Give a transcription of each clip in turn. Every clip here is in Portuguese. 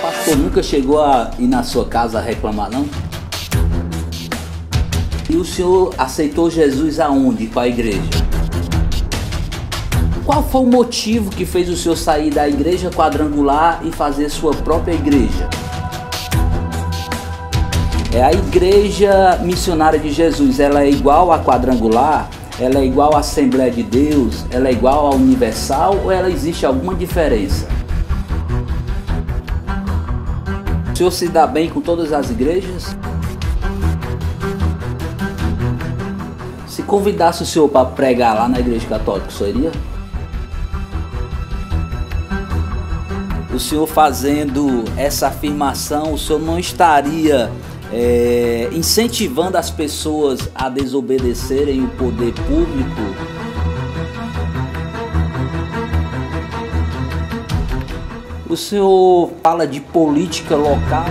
Pastor, nunca chegou a ir na sua casa reclamar, não? E o senhor aceitou Jesus aonde? Com a igreja? Qual foi o motivo que fez o senhor sair da igreja quadrangular e fazer sua própria igreja? A igreja missionária de Jesus, ela é igual à quadrangular? Ela é igual à Assembleia de Deus? Ela é igual à Universal ou ela existe alguma diferença? O senhor se dá bem com todas as igrejas? Se convidasse o senhor para pregar lá na igreja católica, o senhor iria? O senhor fazendo essa afirmação, o senhor não estaria incentivando as pessoas a desobedecerem o poder público? O senhor fala de política local.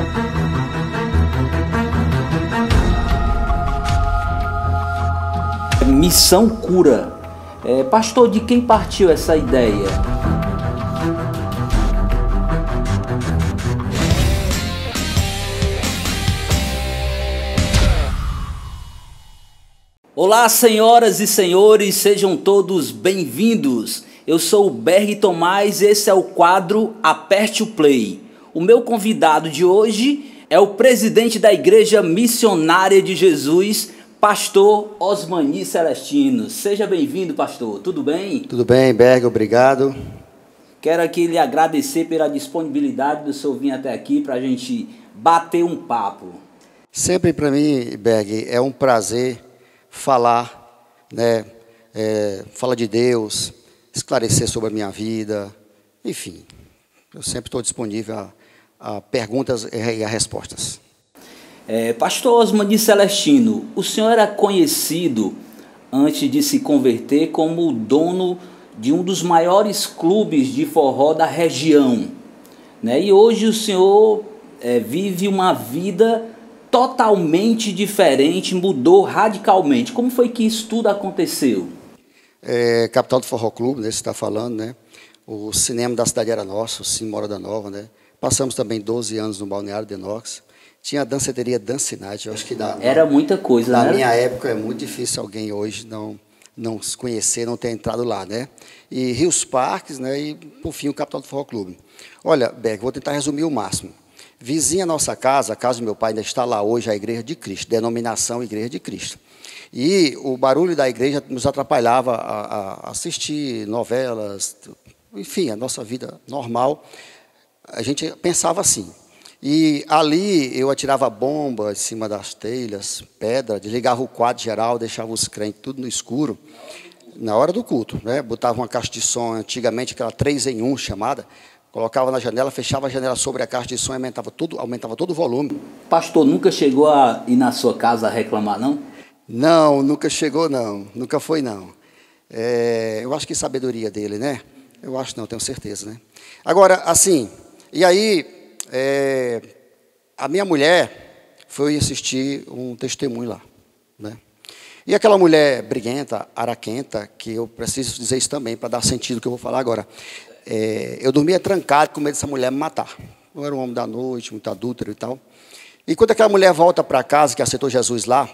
Missão cura. Pastor, de quem partiu essa ideia? Olá, senhoras e senhores, sejam todos bem-vindos. Eu sou o Berg Tomás e esse é o quadro Aperte o Play. O meu convidado de hoje é o presidente da Igreja Missionária de Jesus, pastor Osmani Celestino. Seja bem-vindo, pastor. Tudo bem? Tudo bem, Berg, obrigado. Quero aqui lhe agradecer pela disponibilidade do senhor vir até aqui para a gente bater um papo. Sempre para mim, Berg, é um prazer falar, né? Falar de Deus, esclarecer sobre a minha vida, enfim. Eu sempre estou disponível a perguntas e a respostas. Pastor Osmani Celestino, o senhor era conhecido, antes de se converter, como o dono de um dos maiores clubes de forró da região, né? E hoje o senhor vive uma vida totalmente diferente, mudou radicalmente. Como foi que isso tudo aconteceu? Capital do Forró Clube, né, você está falando, né? O cinema da cidade era nosso, o Cine Mora da Nova, né? Passamos também 12 anos no Balneário de Inox. Tinha a danceteria Dance Night, eu acho que era muita coisa, né? Na minha época é muito difícil alguém hoje não se conhecer, não ter entrado lá, né? E Rios Parques, né? E, por fim, o Capital do Forró Clube. Olha, Beck, vou tentar resumir o máximo. Vizinha nossa casa, a casa do meu pai ainda está lá hoje, a Igreja de Cristo, denominação Igreja de Cristo. E o barulho da igreja nos atrapalhava a assistir novelas, enfim, a nossa vida normal. A gente pensava assim. E ali eu atirava bomba em cima das telhas, pedra, desligava o quadro geral, deixava os crentes tudo no escuro, na hora do culto, né? Botava uma caixa de som, antigamente aquela 3-em-1 chamada, colocava na janela, fechava a janela sobre a caixa de som e aumentava todo o volume. Pastor, nunca chegou a ir na sua casa reclamar, não? Não, nunca chegou, não. Nunca foi, não. Eu acho que sabedoria dele, né? Eu acho não, tenho certeza, né? Agora, assim, e aí, a minha mulher foi assistir um testemunho lá, né? E aquela mulher briguenta, araquenta, que eu preciso dizer isso também, para dar sentido ao que eu vou falar agora. Eu dormia trancado com medo dessa mulher me matar. Eu era um homem da noite, muito adúltero e tal. E quando aquela mulher volta para casa, que aceitou Jesus lá,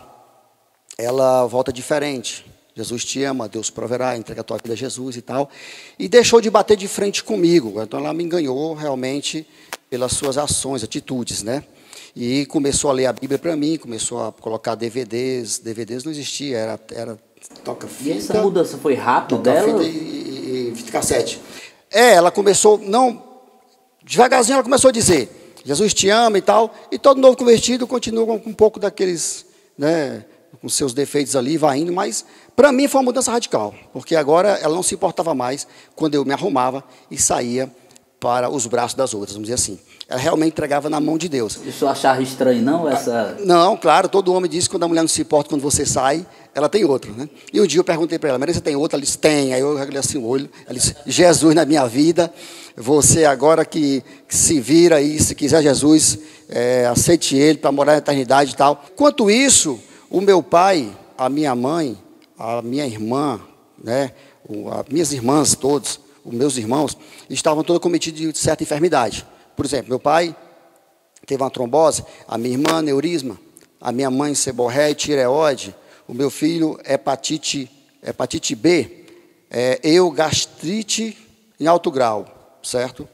ela volta diferente. Jesus te ama, Deus proverá, entrega a tua vida a Jesus e tal. E deixou de bater de frente comigo. Então ela me enganou realmente pelas suas ações, atitudes, né? E começou a ler a Bíblia para mim, começou a colocar DVDs. DVDs não existia, era toca-fita. E essa mudança foi rápida dela? Toca-fita e fita cassete. Ela começou, devagarzinho ela começou a dizer, Jesus te ama e tal, e todo novo convertido continua com um pouco daqueles, né, com seus defeitos ali, vai indo, mas para mim foi uma mudança radical, porque agora ela não se importava mais quando eu me arrumava e saía para os braços das outras, vamos dizer assim. Ela realmente entregava na mão de Deus. Isso eu achava estranho, não? Não, claro, todo homem diz que quando a mulher não se importa, quando você sai, ela tem outro, né? E um dia eu perguntei para ela, mas você tem outra? Ela disse, tem. Aí eu regalei assim o olho, ela disse, Jesus na minha vida, você agora que se vira aí, se quiser Jesus, aceite ele para morar na eternidade e tal. Enquanto isso, o meu pai, a minha mãe, a minha irmã, né, as minhas irmãs todos, os meus irmãos, estavam todos cometidos de certa enfermidade. Por exemplo, meu pai teve uma trombose, a minha irmã, aneurisma, a minha mãe, seborreia e tireoide, o meu filho, hepatite B, eu, gastrite em alto grau, certo?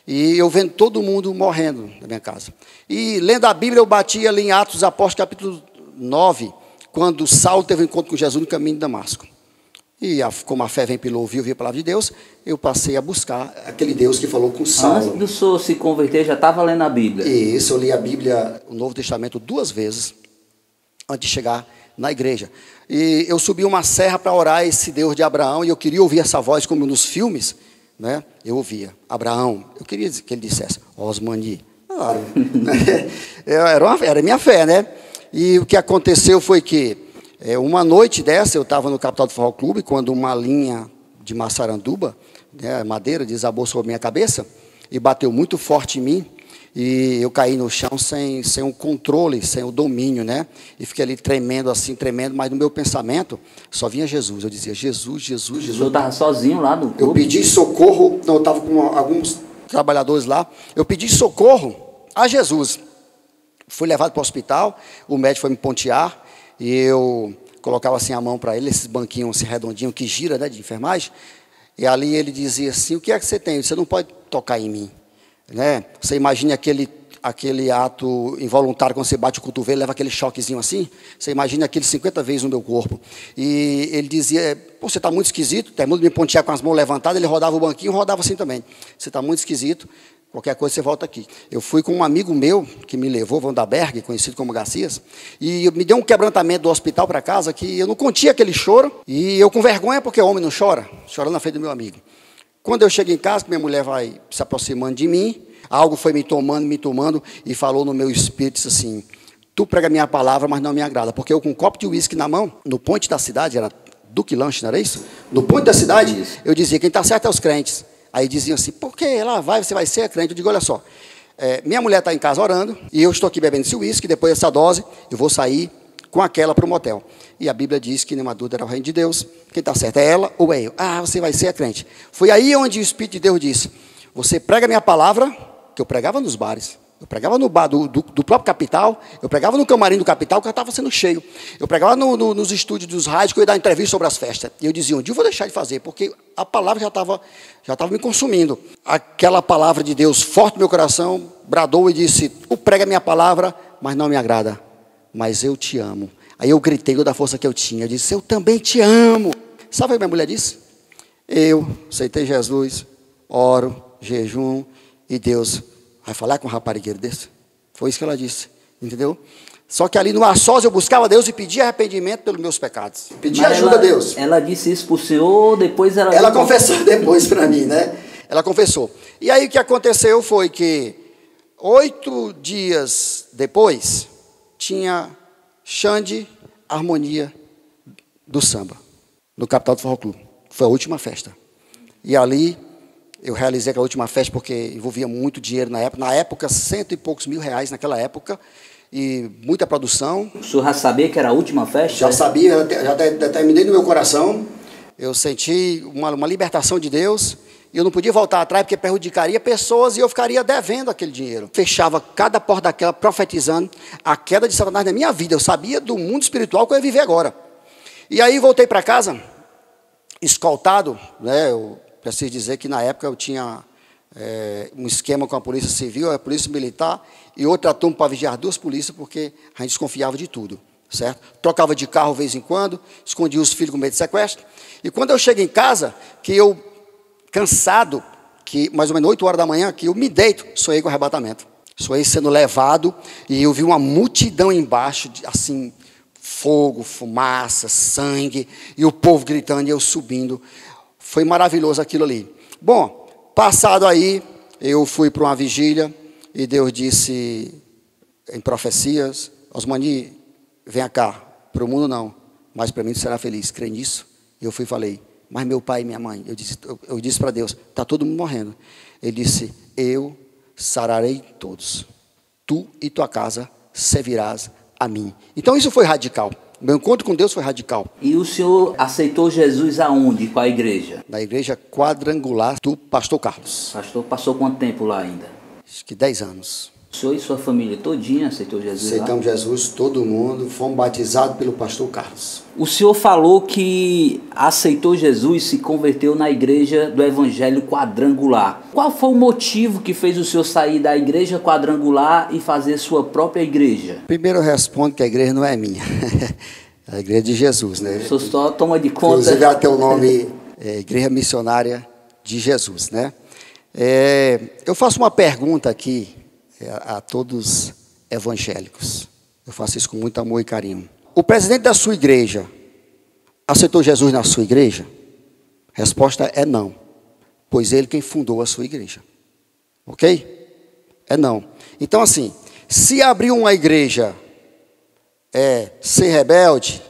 E eu vendo todo mundo morrendo na minha casa. E lendo a Bíblia, eu bati ali em Atos dos Apóstolos, capítulo 9, quando Saulo teve um encontro com Jesus no caminho de Damasco. E como a fé vem pelo ouvir a palavra de Deus, eu passei a buscar aquele Deus que falou com Saulo. Antes do senhor se converter, já estava lendo a Bíblia? Isso, eu li a Bíblia, o Novo Testamento, 2 vezes, antes de chegar na igreja. E eu subi uma serra para orar esse Deus de Abraão, e eu queria ouvir essa voz como nos filmes, né? Eu ouvia, Abraão, eu queria que ele dissesse, Osmani. Era minha fé, né? E o que aconteceu foi que, uma noite dessa, eu estava no Capital do Forró Clube, quando uma linha de maçaranduba, né, madeira, desabou sobre minha cabeça, e bateu muito forte em mim, e eu caí no chão sem o controle, sem o domínio, né? E fiquei ali tremendo, assim, tremendo, mas no meu pensamento só vinha Jesus. Eu dizia, Jesus, Jesus, Jesus. O senhor estava sozinho lá no clube? Eu pedi socorro, não, eu estava com alguns trabalhadores lá, eu pedi socorro a Jesus. Fui levado para o hospital, o médico foi me pontear, e eu colocava assim a mão para ele, esses banquinhos assim, redondinhos, que gira, né, de enfermagem, e ali ele dizia assim, o que é que você tem? Você não pode tocar em mim. Né? Você imagina aquele ato involuntário, quando você bate o cotovelo, leva aquele choquezinho assim, você imagina aquele 50 vezes no meu corpo. E ele dizia, pô, você está muito esquisito, terminou de me pontear com as mãos levantadas, ele rodava o banquinho, rodava assim também. Você está muito esquisito, qualquer coisa você volta aqui. Eu fui com um amigo meu, que me levou, Vandaberg, conhecido como Garcias, e me deu um quebrantamento do hospital para casa, que eu não contia aquele choro, e eu com vergonha, porque homem não chora, chorando na frente do meu amigo. Quando eu chego em casa, minha mulher vai se aproximando de mim, algo foi me tomando, e falou no meu espírito, disse assim, tu prega a minha palavra, mas não me agrada, porque eu com um copo de uísque na mão, no ponte da cidade, era Duque Lanche, não era isso? No ponte da cidade, eu dizia, quem está certo é os crentes. Aí diziam assim, por que lá vai, você vai ser crente? Eu digo, olha só, minha mulher está em casa orando, e eu estou aqui bebendo esse uísque, depois dessa dose, eu vou sair com aquela para o motel. E a Bíblia diz que nenhuma dúvida era o reino de Deus, quem está certo é ela ou é eu. Ah, você vai ser crente. Foi aí onde o Espírito de Deus disse, você prega a minha palavra, que eu pregava nos bares, eu pregava no bar do próprio Capital, eu pregava no camarim do Capital, que estava sendo cheio, eu pregava nos estúdios dos rádios, que eu ia dar entrevista sobre as festas, e eu dizia, um dia eu vou deixar de fazer, porque a palavra já estava me consumindo. Aquela palavra de Deus forte no meu coração, bradou e disse, tu prega a minha palavra, mas não me agrada, mas eu te amo. Aí eu gritei toda a força que eu tinha, eu disse, eu também te amo. Sabe o que minha mulher disse? Eu aceitei Jesus, oro, jejum, e Deus vai falar com um raparigueiro desse? Foi isso que ela disse, entendeu? Só que ali no Açós eu buscava Deus e pedia arrependimento pelos meus pecados. Pedia ajuda a Deus. Ela disse isso para o senhor, depois ela... Ela confessou depois para mim, né? Ela confessou. E aí o que aconteceu foi que 8 dias depois, tinha Xande Harmonia do Samba, no Capital do Forró Clube. Foi a última festa. E ali... eu realizei aquela última festa porque envolvia muito dinheiro na época. Na época, 100 e poucos mil reais naquela época. E muita produção. O senhor já sabia que era a última festa? Já sabia, já determinei no meu coração. Eu senti uma libertação de Deus. E eu não podia voltar atrás porque prejudicaria pessoas e eu ficaria devendo aquele dinheiro. Fechava cada porta daquela, profetizando a queda de Satanás na minha vida. Eu sabia do mundo espiritual que eu ia viver agora. E aí voltei para casa, escoltado, né? Eu preciso dizer que na época eu tinha um esquema com a Polícia Civil, a Polícia Militar e outra turma para vigiar 2 polícias, porque a gente desconfiava de tudo, certo? Trocava de carro de vez em quando, escondia os filhos com medo de sequestro. E quando eu chego em casa, que eu, cansado, que mais ou menos 8 horas da manhã, que eu me deito, sonhei com arrebatamento. Sonhei sendo levado e eu vi uma multidão embaixo, assim, fogo, fumaça, sangue, e o povo gritando e eu subindo. Foi maravilhoso aquilo ali. Bom, passado aí, eu fui para uma vigília e Deus disse em profecias, Osmani, venha cá, para o mundo não, mas para mim tu será feliz, crê nisso? E eu fui e falei, mas meu pai e minha mãe, eu disse para Deus, está todo mundo morrendo. Ele disse, eu sararei todos, tu e tua casa servirás a mim. Então isso foi radical. Meu encontro com Deus foi radical. E o senhor aceitou Jesus aonde? Qual a igreja? Na igreja quadrangular do pastor Carlos. Pastor, passou quanto tempo lá ainda? Acho que 10 anos. O senhor e sua família todinha aceitou Jesus lá? Aceitamos Jesus, todo mundo, fomos batizados pelo pastor Carlos. O senhor falou que aceitou Jesus, se converteu na igreja do Evangelho Quadrangular. Qual foi o motivo que fez o senhor sair da igreja quadrangular e fazer sua própria igreja? Primeiro eu respondo que a igreja não é minha, é a igreja de Jesus, né? O senhor só toma de conta... Inclusive até o nome Igreja Missionária de Jesus, né? Eu faço uma pergunta aqui a todos evangélicos. Eu faço isso com muito amor e carinho. O presidente da sua igreja aceitou Jesus na sua igreja? Resposta é não, pois ele quem fundou a sua igreja. Ok? É não. Então assim, se abrir uma igreja ser rebelde,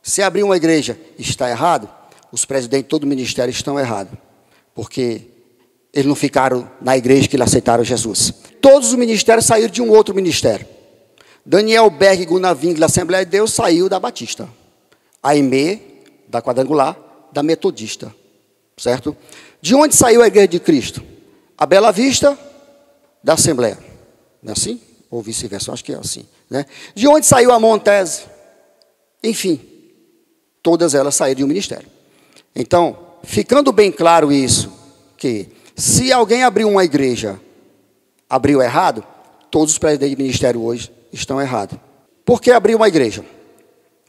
se abrir uma igreja está errado, os presidentes de todo o ministério estão errados, porque eles não ficaram na igreja que eles aceitaram Jesus. Todos os ministérios saíram de um outro ministério. Daniel Berg Gunaving, da Assembleia de Deus, saiu da Batista. Aimee, da Quadrangular, da Metodista. Certo? De onde saiu a Igreja de Cristo? A Bela Vista, da Assembleia. Não é assim? Ou vice-versa, acho que é assim. Né? De onde saiu a Montese? Enfim, todas elas saíram de um ministério. Então, ficando bem claro isso, que se alguém abriu uma igreja, abriu errado, todos os presidentes de ministério hoje estão errados. Por que abrir uma igreja?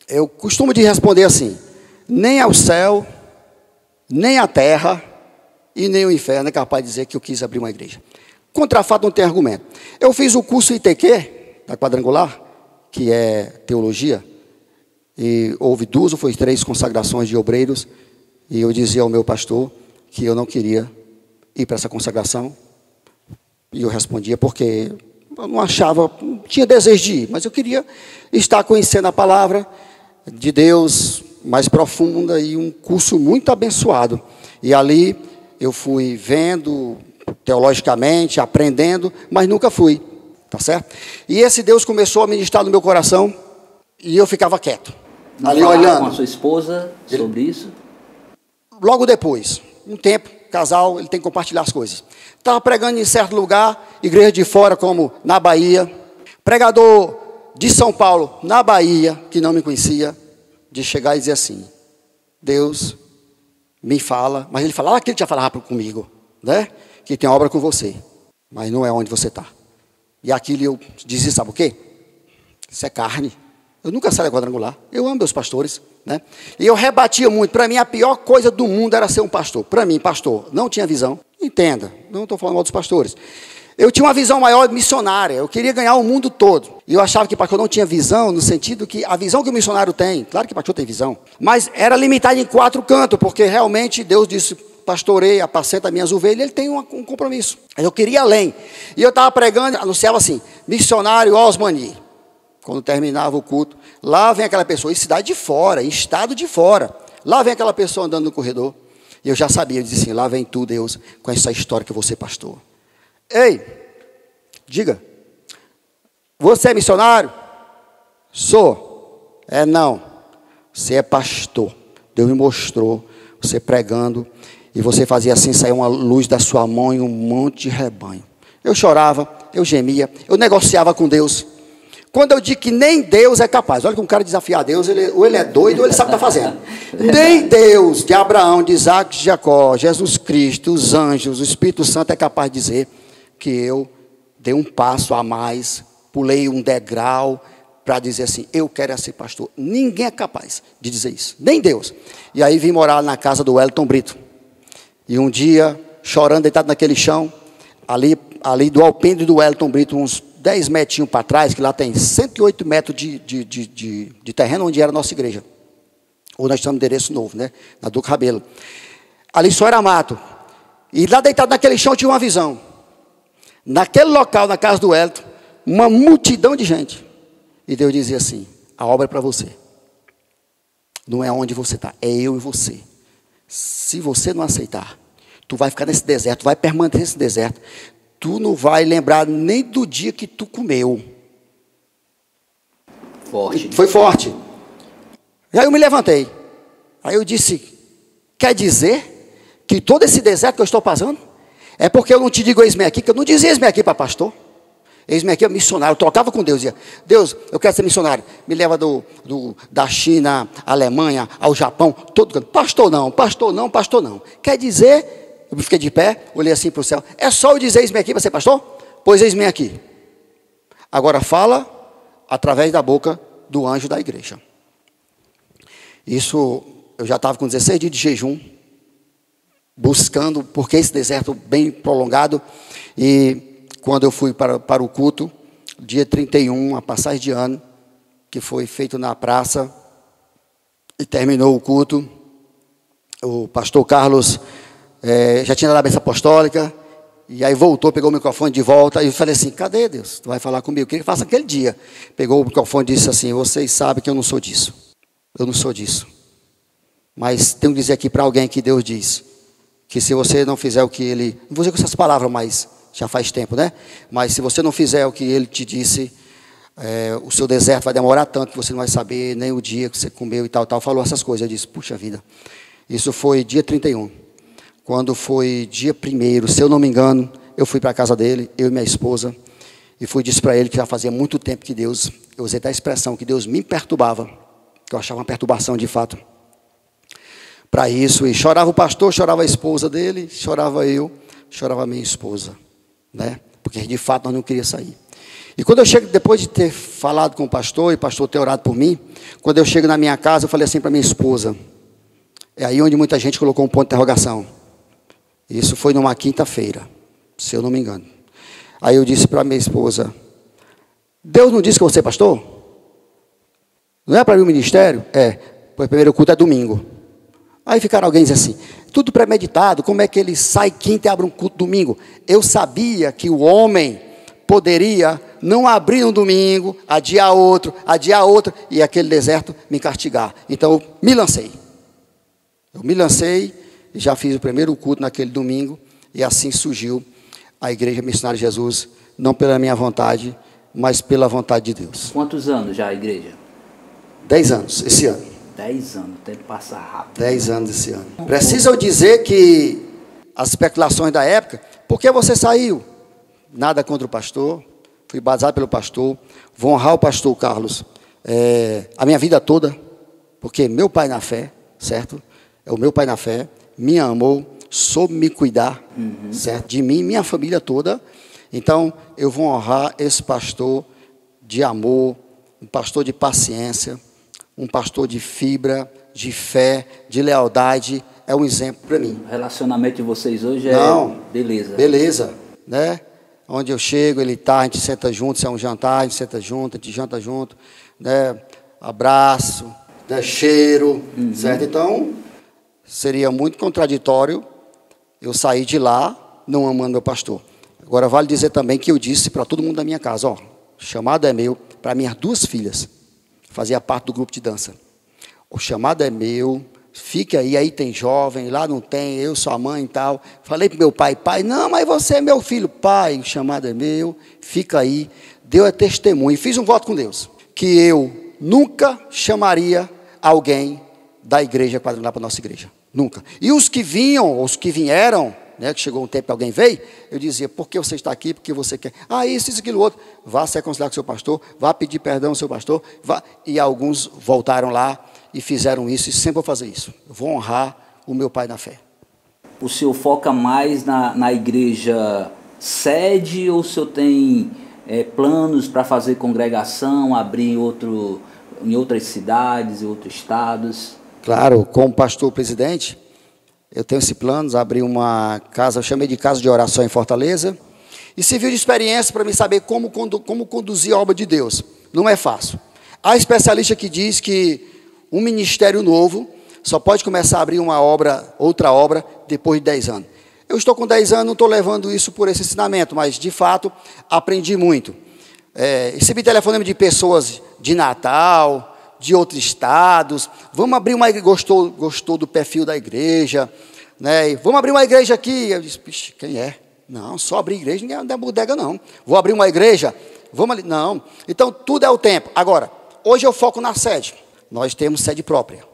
Eu costumo de responder assim: nem ao céu, nem a terra e nem o inferno é capaz de dizer que eu quis abrir uma igreja. Contra fato não tem argumento. Eu fiz o curso ITQ, da Quadrangular, que é teologia, e houve 2 ou 3 consagrações de obreiros, e eu dizia ao meu pastor que eu não queria ir para essa consagração, e eu respondia porque eu não achava, não tinha desejo de ir, mas eu queria estar conhecendo a palavra de Deus mais profunda, e um curso muito abençoado. E ali eu fui vendo teologicamente, aprendendo, mas nunca fui, tá certo? E esse Deus começou a ministrar no meu coração, e eu ficava quieto, Não ali falaram olhando. com a sua esposa sobre isso? Logo depois, um tempo, casal, ele tem que compartilhar as coisas. Estava pregando em certo lugar, igreja de fora, como na Bahia. Pregador de São Paulo, na Bahia, que não me conhecia, de chegar e dizer assim: Deus me fala, mas ele falava que ele já falava comigo, né? Que tem obra com você, mas não é onde você está. E aquilo eu dizia, sabe o quê? Isso é carne. Eu nunca saí da Quadrangular. Eu amo meus pastores, né? E eu rebatia muito. Para mim, a pior coisa do mundo era ser um pastor. Para mim, pastor, não tinha visão. Entenda, não estou falando mal dos pastores. Eu tinha uma visão maior missionária. Eu queria ganhar o mundo todo. E eu achava que pastor não tinha visão, no sentido que a visão que o missionário tem, claro que pastor tem visão, mas era limitada em 4 cantos, porque realmente Deus disse: pastorei, apacenta minhas ovelhas, ele tem um compromisso. Eu queria além. E eu estava pregando, anunciava assim: missionário Osmani. Quando terminava o culto, lá vem aquela pessoa, em cidade de fora, em estado de fora. Lá vem aquela pessoa andando no corredor. E eu já sabia, eu disse assim: lá vem tu, Deus, com essa história que eu vou ser pastor. Ei, diga, você é missionário? Sou. Não, você é pastor. Deus me mostrou, você pregando, e você fazia assim, sair uma luz da sua mão e um monte de rebanho. Eu chorava, eu gemia, eu negociava com Deus. Quando eu digo que nem Deus é capaz, olha que um cara desafiar Deus, ou ele é doido ou ele sabe o que está fazendo. Nem Deus de Abraão, de Isaac, de Jacó, Jesus Cristo, os anjos, o Espírito Santo é capaz de dizer que eu dei um passo a mais, pulei um degrau para dizer assim: eu quero ser pastor. Ninguém é capaz de dizer isso, nem Deus. E aí vim morar na casa do Wellington Brito. E um dia, chorando, deitado naquele chão, ali do alpendre do Wellington Brito, uns 10 metrinhos para trás, que lá tem 108 metros de terreno, onde era a nossa igreja. Ou nós estamos no endereço novo, né? Na Duque Rabelo. Ali só era mato. E lá deitado naquele chão, eu tinha uma visão. Naquele local, na casa do Wellington, uma multidão de gente. E Deus dizia assim: a obra é para você. Não é onde você está, é eu e você. Se você não aceitar, tu vai ficar nesse deserto, tu vai permanecer nesse deserto. Tu não vai lembrar nem do dia que tu comeu. Forte. Foi forte. E aí eu me levantei. Aí eu disse: quer dizer que todo esse deserto que eu estou passando é porque eu não te digo eis-me aqui, que eu não dizia eis-me aqui para pastor. Eis-me aqui, missionário. Eu trocava com Deus, dizia: Deus, eu quero ser missionário. Me leva da China, Alemanha, ao Japão, todo canto. Pastor não, pastor não, pastor não. Quer dizer, eu fiquei de pé, olhei assim para o céu. É só eu dizer: eis-me aqui para ser pastor? Pois eis-me aqui. Agora fala através da boca do anjo da igreja. Isso, eu já estava com 16 dias de jejum, buscando, porque esse deserto bem prolongado. E quando eu fui para o culto, dia 31, a passagem de ano, que foi feito na praça, e terminou o culto, o pastor Carlos já tinha dado a bênção apostólica, e aí voltou, pegou o microfone de volta, e eu falei assim: cadê Deus? Tu vai falar comigo? O que ele faça aquele dia? Pegou o microfone e disse assim: vocês sabem que eu não sou disso. Eu não sou disso. Mas tenho que dizer aqui para alguém que Deus diz que se você não fizer o que ele... Não vou dizer com essas palavras, mas já faz tempo, né? Mas se você não fizer o que ele te disse, o seu deserto vai demorar tanto que você não vai saber nem o dia que você comeu e tal. Falou essas coisas. Eu disse: puxa vida. Isso foi dia 31. Quando foi dia 1º, se eu não me engano, eu fui para a casa dele, eu e minha esposa, e disse para ele que já fazia muito tempo que Deus, eu usei até a expressão, que Deus me perturbava, que eu achava uma perturbação de fato, para isso. E chorava o pastor, chorava a esposa dele, chorava eu, chorava a minha esposa, né? Porque de fato nós não queríamos sair. E quando eu chego, depois de ter falado com o pastor, e o pastor ter orado por mim, quando eu chego na minha casa, eu falei assim para minha esposa, é aí onde muita gente colocou um ponto de interrogação. Isso foi numa quinta-feira, se eu não me engano. Aí eu disse para minha esposa: Deus não disse que você é pastor? Não é para mim o ministério? Pois o primeiro culto é domingo. Aí ficaram alguém dizendo assim: tudo premeditado, como é que ele sai quinta e abre um culto domingo? Eu sabia que o homem poderia não abrir um domingo, adiar outro, e aquele deserto me castigar. Então eu me lancei. E já fiz o primeiro culto naquele domingo, e assim surgiu a Igreja Missionária de Jesus, não pela minha vontade, mas pela vontade de Deus. Quantos anos já a igreja? 10 anos, esse ano. 10 anos, o tempo passa rápido. 10 anos esse ano. Preciso eu dizer que as especulações da época: por que você saiu? Nada contra o pastor, fui batizado pelo pastor, vou honrar o pastor Carlos a minha vida toda, porque meu pai na fé, certo? É o meu pai na fé, me amou, soube me cuidar, certo? De mim e minha família toda. Então, eu vou honrar esse pastor de amor, um pastor de paciência, um pastor de fibra, de fé, de lealdade. É um exemplo para mim. O relacionamento de vocês hoje beleza. Beleza, né? Onde eu chego, ele está, a gente senta junto, se é um jantar, a gente senta junto, a gente janta junto, né? Abraço, né? Cheiro, certo? Então, seria muito contraditório eu sair de lá não amando meu pastor. Agora, vale dizer também que eu disse para todo mundo da minha casa: ó, o chamado é meu, para minhas 2 filhas, fazia parte do grupo de dança. O chamado é meu, fique aí tem jovem, lá não tem, eu sou a mãe e tal. Falei para meu pai: pai, não, mas você é meu filho. Pai, o chamado é meu, fica aí. Deus é testemunho. E fiz um voto com Deus, que eu nunca chamaria alguém da igreja quadrangular para a nossa igreja. Nunca. E os que vinham, os que vieram, né, que chegou um tempo que alguém veio, eu dizia: por que você está aqui? Porque você quer. Isso, aquilo, outro. Vá se reconciliar com o seu pastor, vá pedir perdão ao seu pastor. Vá. E alguns voltaram lá e fizeram isso, e sempre vou fazer isso. Eu vou honrar o meu pai na fé. O senhor foca mais na igreja sede, ou o senhor tem planos para fazer congregação, abrir em outras cidades, em outros estados? Claro, como pastor presidente, eu tenho esse plano de abrir uma casa, eu chamei de casa de oração em Fortaleza, e serviu de experiência para mim saber como conduzir a obra de Deus. Não é fácil. Há especialista que diz que um ministério novo só pode começar a abrir outra obra, depois de 10 anos. Eu estou com 10 anos, não estou levando isso por esse ensinamento, mas de fato aprendi muito. Recebi telefonema de pessoas de Natal, de outros estados. Vamos abrir uma igreja. Gostou do perfil da igreja, né? E vamos abrir uma igreja aqui. Eu disse: pixe, quem é? Não, só abrir igreja não é bodega, não. Vou abrir uma igreja? Vamos ali. Não. Então, tudo é o tempo. Agora, hoje eu foco na sede. Nós temos sede própria,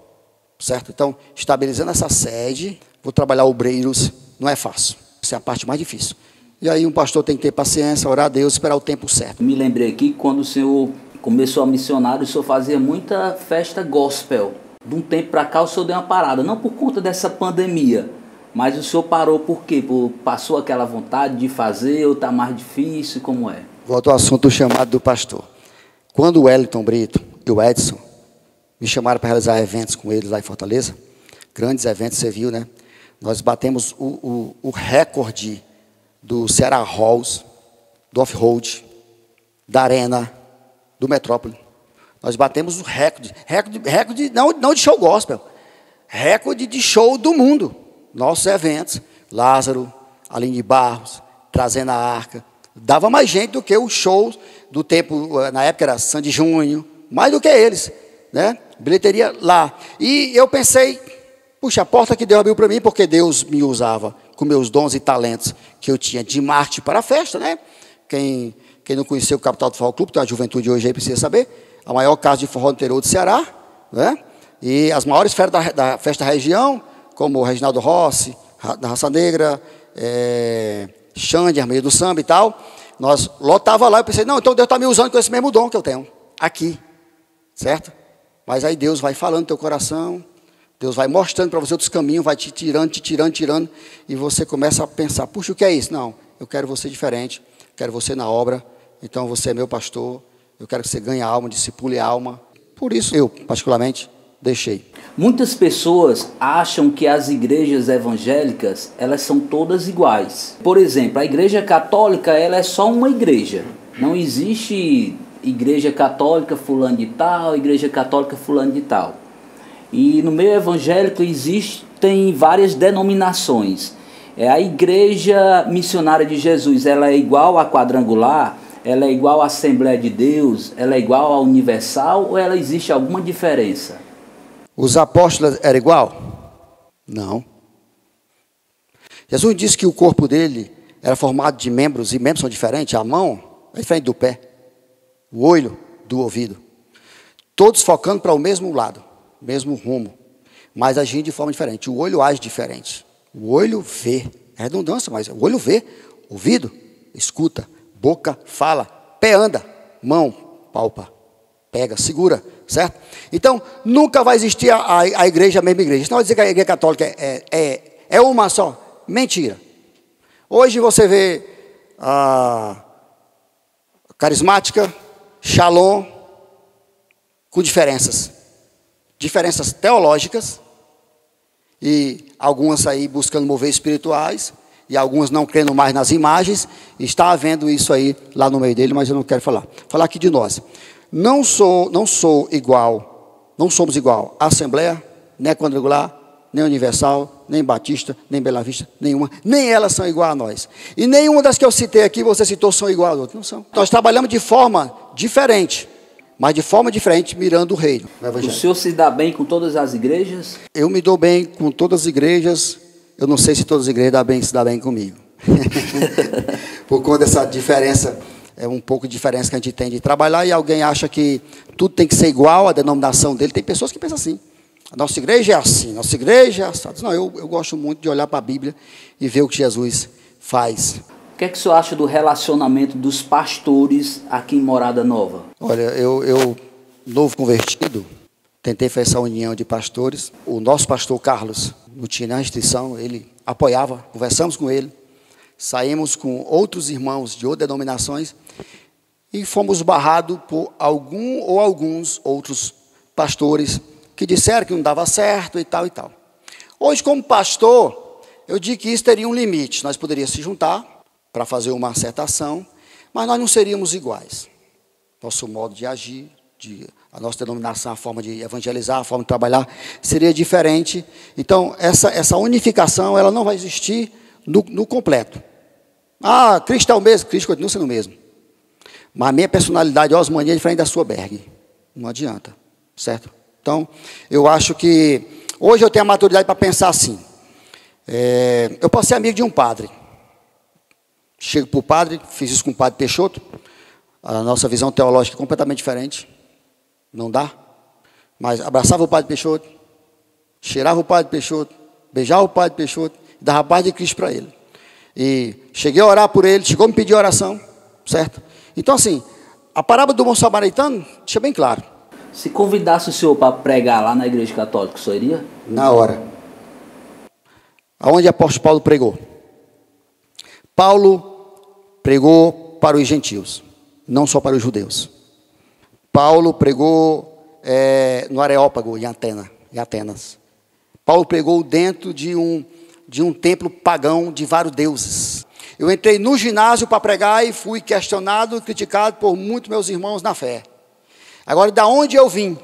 certo? Então, estabilizando essa sede, vou trabalhar obreiros. Não é fácil. Essa é a parte mais difícil. E aí um pastor tem que ter paciência, orar a Deus, esperar o tempo certo. Me lembrei aqui, quando o senhor começou a missionar, o senhor fazia muita festa gospel. De um tempo para cá o senhor deu uma parada, não por conta dessa pandemia, mas o senhor parou por quê? Passou aquela vontade de fazer ou está mais difícil, como é? Volto ao assunto do chamado do pastor. Quando o Wellington Brito e o Edson me chamaram para realizar eventos com eles lá em Fortaleza, grandes eventos, você viu, né? Nós batemos o recorde do Ceará Halls, do Off-Road, da Arena, do Metrópole. Nós batemos o recorde não de show gospel, recorde de show do mundo. Nossos eventos, Lázaro, Aline Barros, trazendo a arca, dava mais gente do que os shows do tempo, na época era Sandy Júnior, mais do que eles, né? Bilheteria lá. E eu pensei, puxa, a porta que Deus abriu para mim, porque Deus me usava com meus dons e talentos que eu tinha de marketing para a festa, né? Quem não conheceu o Capital do Forró Clube, tem a juventude hoje aí precisa saber, a maior casa de forró do interior do Ceará, né? E as maiores festas da festa da região, como o Reginaldo Rossi, da Raça Negra, Xande, Armeia do Samba e tal, nós lotava lá, eu pensei, não, então Deus está me usando com esse mesmo dom que eu tenho, aqui, certo? Mas aí Deus vai falando no teu coração, Deus vai mostrando para você outros caminhos, vai te tirando, e você começa a pensar, puxa, o que é isso? Não, eu quero você diferente, quero você na obra, então você é meu pastor, eu quero que você ganhe a alma, discipule a alma. Por isso eu, particularmente, deixei. Muitas pessoas acham que as igrejas evangélicas, elas são todas iguais. Por exemplo, a igreja católica, ela é só uma igreja. Não existe igreja católica fulano de tal, igreja católica fulano de tal. E no meio evangélico existem várias denominações. A igreja missionária de Jesus, ela é igual à quadrangular, ela é igual à Assembleia de Deus, ela é igual à Universal, ou ela existe alguma diferença? Os apóstolos eram igual? Não. Jesus disse que o corpo dele era formado de membros, e membros são diferentes. A mão é diferente do pé, o olho do ouvido. Todos focando para o mesmo lado, mesmo rumo, mas agindo de forma diferente. O olho age diferente. O olho vê, é redundância, mas o olho vê, ouvido escuta, boca fala, pé anda, mão palpa, pega, segura, certo? Então, nunca vai existir a igreja, a mesma igreja. Isso não vai dizer que a igreja católica é uma só. Mentira. Hoje você vê a carismática, Shalom, com diferenças. Diferenças teológicas, e algumas aí buscando mover espirituais, e algumas não crendo mais nas imagens. Está havendo isso aí lá no meio dele, mas eu não quero falar. Falar aqui de nós. Não somos igual à Assembleia, nem Quadrangular, nem Universal, nem Batista, nem Bela Vista, nenhuma. Nem elas são igual a nós. E nenhuma das que eu citei aqui, você citou, são igual a outras. Não são. Nós trabalhamos de forma diferente, mas de forma diferente, mirando o reino. O senhor se dá bem com todas as igrejas? Eu me dou bem com todas as igrejas. Eu não sei se todas as igrejas se dão bem comigo. Por conta dessa diferença, é um pouco de diferença que a gente tem de trabalhar, e alguém acha que tudo tem que ser igual à denominação dele. Tem pessoas que pensam assim. A nossa igreja é assim, nossa igreja é assado. Não, eu gosto muito de olhar para a Bíblia e ver o que Jesus faz. O que é que o senhor acha do relacionamento dos pastores aqui em Morada Nova? Olha, eu novo convertido, tentei fazer essa união de pastores. O nosso pastor Carlos não tinha nenhuma restrição, ele apoiava, conversamos com ele, saímos com outros irmãos de outras denominações e fomos barrados por alguns outros pastores que disseram que não dava certo e tal e tal. Hoje, como pastor, eu digo que isso teria um limite. Nós poderíamos se juntar para fazer uma acertação, mas nós não seríamos iguais. Nosso modo de agir, a nossa denominação, a forma de evangelizar, a forma de trabalhar, seria diferente. Então, essa unificação, ela não vai existir no completo. Ah, Cristo é o mesmo, Cristo continua sendo o mesmo. Mas a minha personalidade, osmania, é diferente da sua, Berg. Não adianta, certo? Então, eu acho que hoje eu tenho a maturidade para pensar assim. Eu posso ser amigo de um padre. Chego para o padre, fiz isso com o padre Peixoto. A nossa visão teológica é completamente diferente. Não dá. Mas abraçava o padre Peixoto, cheirava o padre Peixoto, beijava o padre Peixoto, dava a paz de Cristo para ele. E cheguei a orar por ele, chegou a me pedir oração, certo? Então assim, a parábola do bom samaritano deixa bem claro. Se convidasse o senhor para pregar lá na igreja católica, o senhor iria? Na hora. Aonde o apóstolo Paulo pregou? Paulo pregou para os gentios, não só para os judeus. Paulo pregou no Areópago, em Atenas. Paulo pregou dentro de um templo pagão de vários deuses. Eu entrei no ginásio para pregar e fui questionado e criticado por muitos meus irmãos na fé. Agora, da onde eu vim?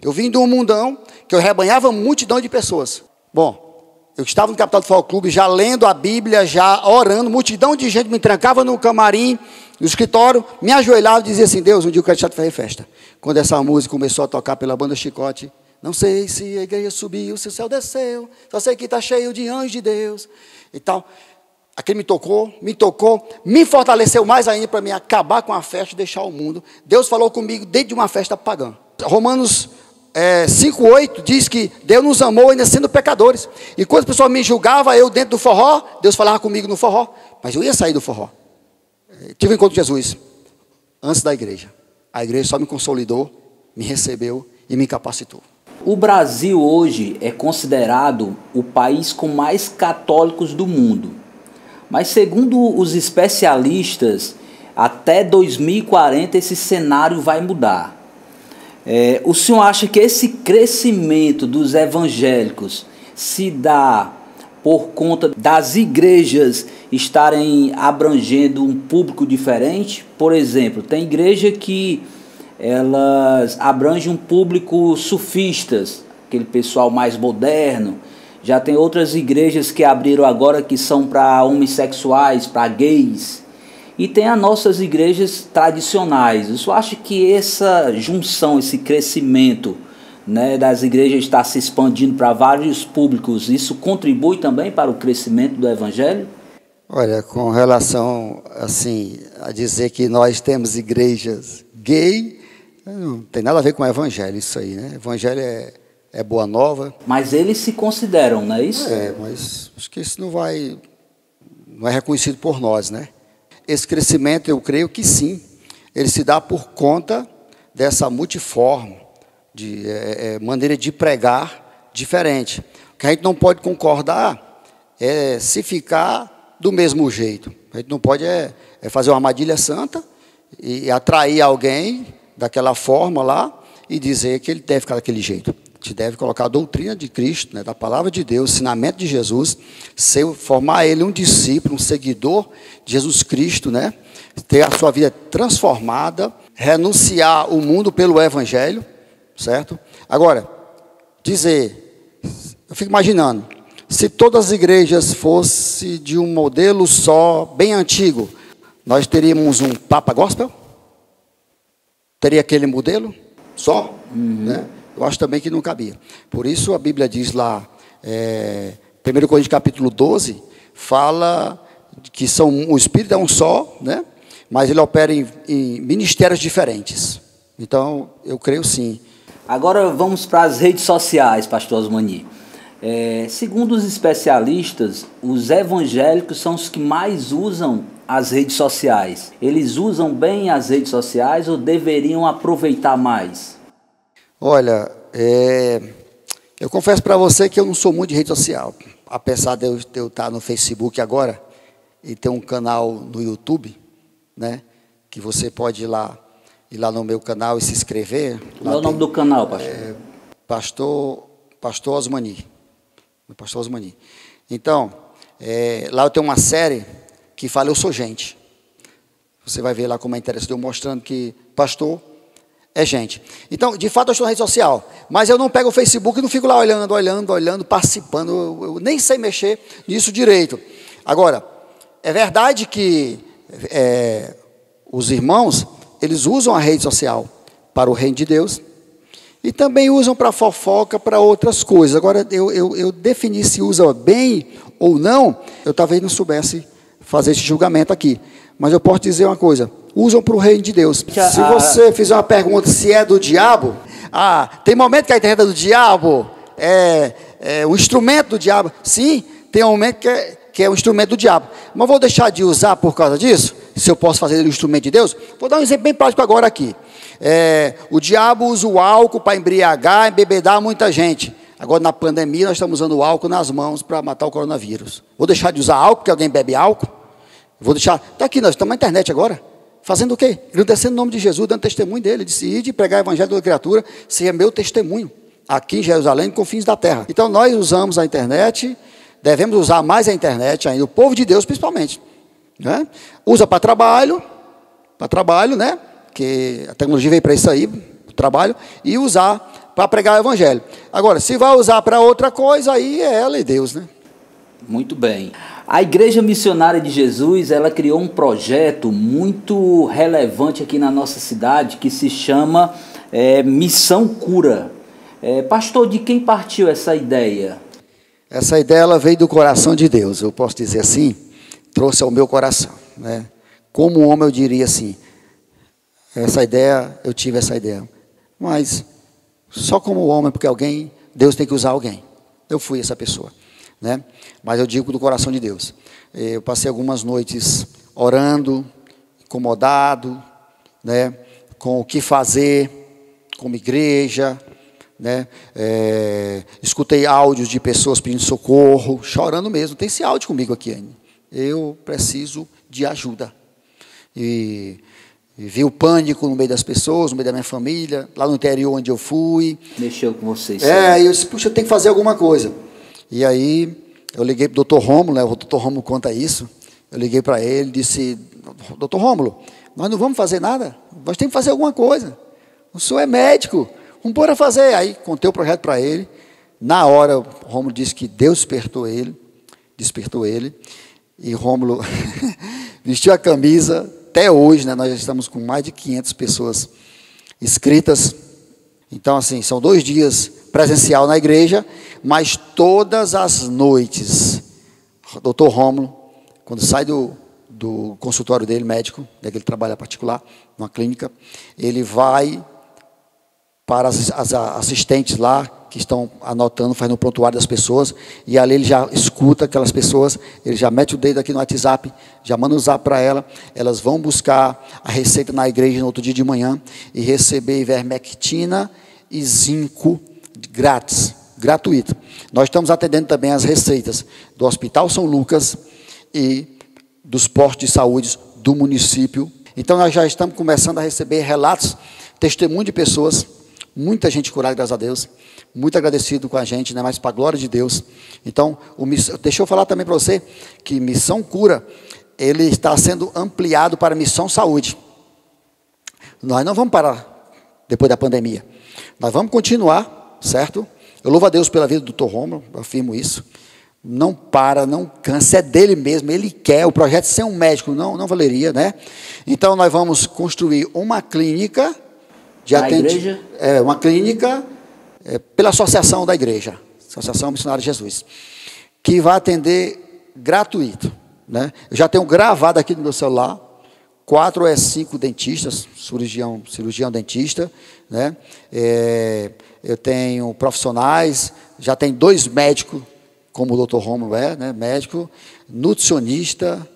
Eu vim de um mundão que eu rebanhava multidão de pessoas. Bom, eu estava no Capital do Futebol Clube, já lendo a Bíblia, já orando, multidão de gente me trancava no camarim, no escritório, me ajoelhava e dizia assim: Deus, um dia eu quero te fazer festa. Quando essa música começou a tocar pela banda Chicote, não sei se a igreja subiu, se o céu desceu, só sei que está cheio de anjos de Deus e tal. Aquele me tocou, me fortaleceu mais ainda para me acabar com a festa e deixar o mundo. Deus falou comigo dentro de uma festa pagã. Romanos 5,8 diz que Deus nos amou ainda sendo pecadores. E quando as pessoas me julgavam, eu dentro do forró, Deus falava comigo no forró. Mas eu ia sair do forró. Tive um encontro com Jesus antes da igreja. A igreja só me consolidou, me recebeu e me capacitou. O Brasil hoje é considerado o país com mais católicos do mundo. Mas segundo os especialistas, até 2040 esse cenário vai mudar. O senhor acha que esse crescimento dos evangélicos se dá por conta das igrejas estarem abrangendo um público diferente? Por exemplo, tem igreja que elas abrangem um público sufistas, aquele pessoal mais moderno. Já tem outras igrejas que abriram agora que são para homossexuais, para gays. E tem as nossas igrejas tradicionais. Eu só acho que essa junção, esse crescimento, né, das igrejas está se expandindo para vários públicos, isso contribui também para o crescimento do evangelho? Olha, com relação assim, a dizer que nós temos igrejas gay, não tem nada a ver com o evangelho isso aí, né? Evangelho é boa nova. Mas eles se consideram, não é isso? Mas acho que isso não é reconhecido por nós, né? Esse crescimento, eu creio que sim, ele se dá por conta dessa multiforme, de maneira de pregar diferente. O que a gente não pode concordar é se ficar do mesmo jeito. A gente não pode fazer uma armadilha santa e atrair alguém daquela forma lá e dizer que ele deve ficar daquele jeito. A gente deve colocar a doutrina de Cristo, né, da palavra de Deus, o ensinamento de Jesus, formar ele um discípulo, um seguidor de Jesus Cristo, né, ter a sua vida transformada, renunciar o mundo pelo evangelho, certo? Agora, dizer, eu fico imaginando, se todas as igrejas fossem de um modelo só, bem antigo, nós teríamos um Papa Gospel? Teria aquele modelo só? Né? Eu acho também que não cabia. Por isso a Bíblia diz lá, 1 Coríntios capítulo 12, fala que o Espírito é um só, né? Mas ele opera em ministérios diferentes. Então, eu creio sim. Agora vamos para as redes sociais, pastor Osmani. Segundo os especialistas, os evangélicos são os que mais usam as redes sociais. Eles usam bem as redes sociais ou deveriam aproveitar mais? Olha, eu confesso para você que eu não sou muito de rede social. Apesar de eu estar no Facebook agora e ter um canal no YouTube, né, que você pode ir lá no meu canal e se inscrever. Qual é o nome do canal, pastor? Pastor Osmani. Pastor Osmani. Então, lá eu tenho uma série que fala Eu Sou Gente. Você vai ver lá como é interessante, eu mostrando que pastor é gente. Então, de fato, eu estou na rede social, mas eu não pego o Facebook e não fico lá olhando, participando. Eu nem sei mexer nisso direito. Agora, é verdade que os irmãos, eles usam a rede social para o reino de Deus e também usam para fofoca, para outras coisas. Agora, eu definir se usa bem ou não, eu talvez não soubesse fazer esse julgamento aqui. Mas eu posso dizer uma coisa, usam para o reino de Deus. Se você fizer uma pergunta se é do diabo, tem momento que a internet é do diabo, o instrumento do diabo. Sim, tem um momento que é um instrumento do diabo. Mas vou deixar de usar por causa disso? Se eu posso fazer ele um instrumento de Deus? Vou dar um exemplo bem prático agora aqui. O diabo usa o álcool para embriagar, embebedar muita gente. Agora, na pandemia, nós estamos usando o álcool nas mãos para matar o coronavírus. Vou deixar de usar álcool, porque alguém bebe álcool? Vou deixar... Está aqui, nós estamos na internet agora. Fazendo o quê? Engrandecendo o nome de Jesus, dando testemunho dele. Disse, ide pregar o evangelho da criatura, seja meu testemunho, aqui em Jerusalém, com fins da terra. Então, nós usamos a internet, devemos usar mais a internet ainda, o povo de Deus principalmente. Né? Usa para trabalho, né? Que a tecnologia veio para isso aí, o trabalho, e usar para pregar o evangelho. Agora, se vai usar para outra coisa, aí é ela e Deus, né? Muito bem. A Igreja Missionária de Jesus, ela criou um projeto muito relevante aqui na nossa cidade, que se chama Missão Cura. Pastor, de quem partiu essa ideia? Essa ideia ela veio do coração de Deus, eu posso dizer assim, trouxe ao meu coração. Né? Como homem eu diria assim, eu tive essa ideia, mas só como homem, porque Deus tem que usar alguém. Eu fui essa pessoa. Né? Mas eu digo do coração de Deus. Eu passei algumas noites orando, incomodado, né? Com o que fazer, como igreja, né? Escutei áudios de pessoas pedindo socorro, chorando mesmo. Tem esse áudio comigo aqui ainda. Eu preciso de ajuda. E vi o pânico no meio das pessoas, no meio da minha família, lá no interior onde eu fui. Mexeu com vocês. E eu disse, puxa, eu tenho que fazer alguma coisa. E aí, eu liguei para o Dr. Rômulo, né? O Dr. Rômulo conta isso. Eu liguei para ele, disse, Dr. Rômulo, nós não vamos fazer nada, nós temos que fazer alguma coisa. O senhor é médico, vamos bora fazer. Aí, contei o projeto para ele. Na hora, o Rômulo disse que Deus despertou ele. E Rômulo vestiu a camisa. Até hoje, né? Nós já estamos com mais de 500 pessoas inscritas. Então, assim, são 2 dias presencial na igreja, mas todas as noites, o doutor Rômulo, quando sai do consultório dele, médico, né, que ele trabalha particular, numa clínica, ele vai para as assistentes lá, que estão anotando, fazendo o prontuário das pessoas, e ali ele já escuta aquelas pessoas, ele já mete o dedo aqui no WhatsApp, já manda um zap para elas vão buscar a receita na igreja no outro dia de manhã, e receber ivermectina e zinco grátis, gratuito. Nós estamos atendendo também as receitas do Hospital São Lucas e dos postos de saúde do município. Então nós já estamos começando a receber relatos, testemunho de pessoas, muita gente curada, graças a Deus, muito agradecido com a gente, né? Mas para a glória de Deus. Então, deixa eu falar também para você que Missão Cura, ele está sendo ampliado para Missão Saúde. Nós não vamos parar depois da pandemia. Nós vamos continuar, certo? Eu louvo a Deus pela vida do Dr. Rômulo, eu afirmo isso. Não para, não cansa, é dele mesmo, ele quer. O projeto sem um médico não valeria, né? Então, nós vamos construir uma clínica de atendimento. Uma clínica pela associação da igreja, Associação Missionária de Jesus, que vai atender gratuito, né? Eu já tenho gravado aqui no meu celular 4 ou 5 dentistas, cirurgião dentista, né? Eu tenho profissionais, já tem 2 médicos, como o Dr. Rômulo né? Médico, nutricionista,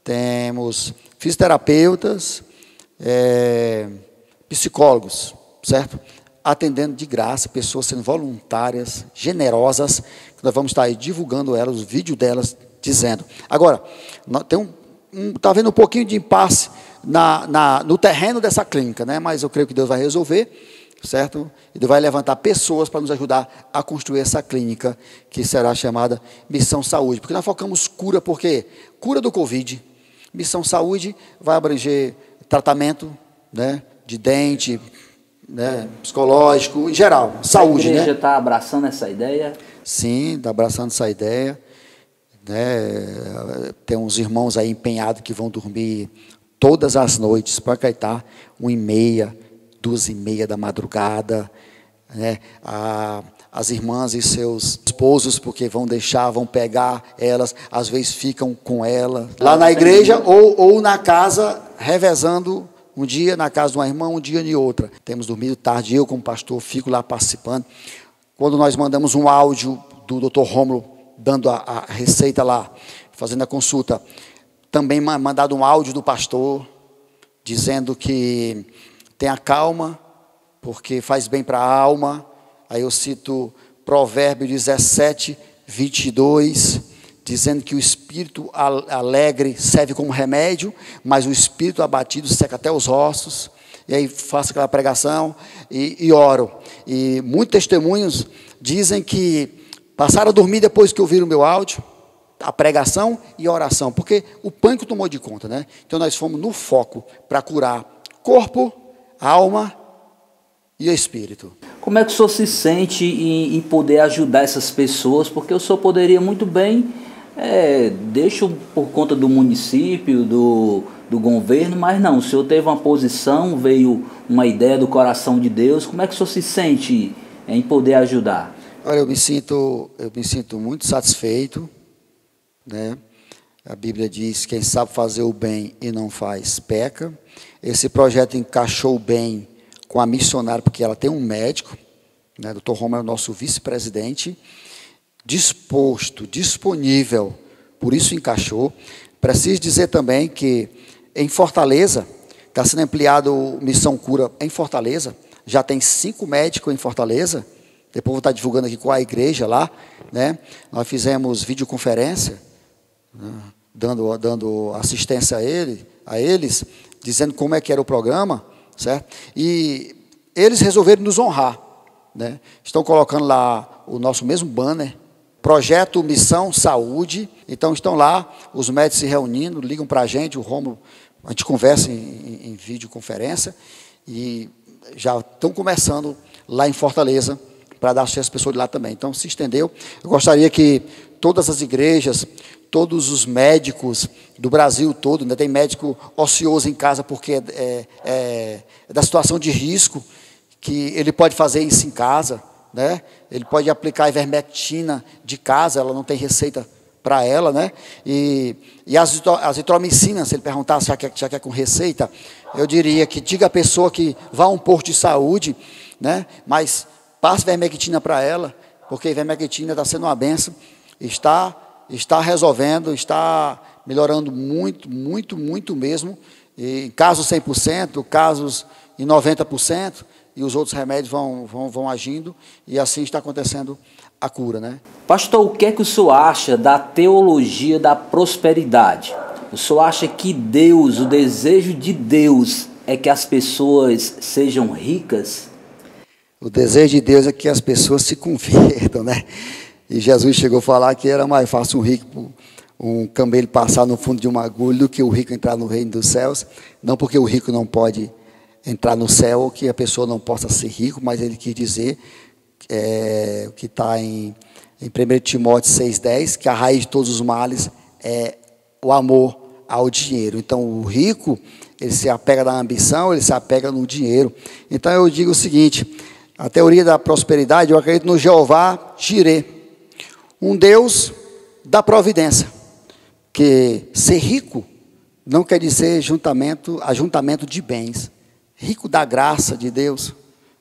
temos fisioterapeutas, psicólogos, certo? Atendendo de graça, pessoas sendo voluntárias, generosas, que nós vamos estar aí divulgando elas, os vídeos delas, dizendo. Agora, está havendo um pouquinho de impasse no terreno dessa clínica, né? Mas eu creio que Deus vai resolver, certo? E Deus vai levantar pessoas para nos ajudar a construir essa clínica, que será chamada Missão Saúde. Porque nós focamos cura, por quê? Cura do Covid. Missão Saúde vai abranger tratamento, né? De dente, né, psicológico, em geral, saúde. A igreja está abraçando essa ideia? Sim, está abraçando essa ideia. Né? Tem uns irmãos aí empenhados que vão dormir todas as noites, para acreditar, 1h30, 2h30 da madrugada. Né? As irmãs e seus esposos, porque vão pegar elas, às vezes ficam com ela, lá na igreja ou na casa, revezando. Um dia na casa de uma irmã, um dia em outra. Temos dormido tarde, eu como pastor fico lá participando. Quando nós mandamos um áudio do Dr. Rômulo, dando a receita lá, fazendo a consulta, também mandado um áudio do pastor, dizendo que tenha calma, porque faz bem para a alma. Aí eu cito Provérbio 17, 22, dizendo que o espírito alegre serve como remédio, mas o espírito abatido seca até os ossos. E aí faço aquela pregação e oro. E muitos testemunhos dizem que passaram a dormir depois que ouviram o meu áudio, a pregação e a oração, porque o pânico tomou de conta, né? Então nós fomos no foco para curar corpo, alma e espírito. Como é que o senhor se sente em poder ajudar essas pessoas? Porque o senhor poderia muito bem, deixo por conta do município, do governo, mas não, o senhor teve uma posição, veio uma ideia do coração de Deus. Como é que o senhor se sente em poder ajudar? Olha, eu me sinto muito satisfeito, né? A Bíblia diz: quem sabe fazer o bem e não faz, peca. Esse projeto encaixou bem com a missionária, porque ela tem um médico, né? Dr. Roma é o nosso vice-presidente, disposto, disponível, por isso encaixou. Preciso dizer também que em Fortaleza, está sendo ampliado Missão Cura em Fortaleza, já tem 5 médicos em Fortaleza. Depois vou estar divulgando aqui com a igreja lá, né? Nós fizemos videoconferência, né? dando assistência a eles, dizendo como é que era o programa, certo? E eles resolveram nos honrar, né? Estão colocando lá o nosso mesmo banner, Projeto Missão Saúde. Então estão lá os médicos se reunindo, ligam para a gente, o Romulo, a gente conversa em videoconferência, e já estão começando lá em Fortaleza, para dar acesso às pessoas de lá também. Então, se estendeu. Eu gostaria que todas as igrejas, todos os médicos do Brasil todo, ainda tem médico ocioso em casa porque é da situação de risco, que ele pode fazer isso em casa, né? Ele pode aplicar a ivermectina de casa, ela não tem receita para ela, né? E as azitromicinas, se ele perguntar se já quer com receita, eu diria que diga à pessoa que vá a um posto de saúde, né? Mas passe ivermectina para ela, porque a ivermectina está sendo uma bênção, está resolvendo, está melhorando muito, muito, muito mesmo. E em casos 100%, casos em 90%, e os outros remédios vão agindo, e assim está acontecendo a cura, né? Pastor, o que é que o senhor acha da teologia da prosperidade? O senhor acha que Deus, o desejo de Deus é que as pessoas sejam ricas? O desejo de Deus é que as pessoas se convertam, né? E Jesus chegou a falar que era mais fácil um camelo passar no fundo de uma agulha do que o rico entrar no reino dos céus. Não porque o rico não pode entrar no céu, ou que a pessoa não possa ser rico, mas ele quis dizer, o que está em 1 Timóteo 6,10, que a raiz de todos os males é o amor ao dinheiro. Então, o rico, ele se apega na ambição, ele se apega no dinheiro. Então, eu digo o seguinte: a teoria da prosperidade, eu acredito no Jeová Jirê, um Deus da providência, que ser rico não quer dizer ajuntamento de bens. Rico da graça de Deus,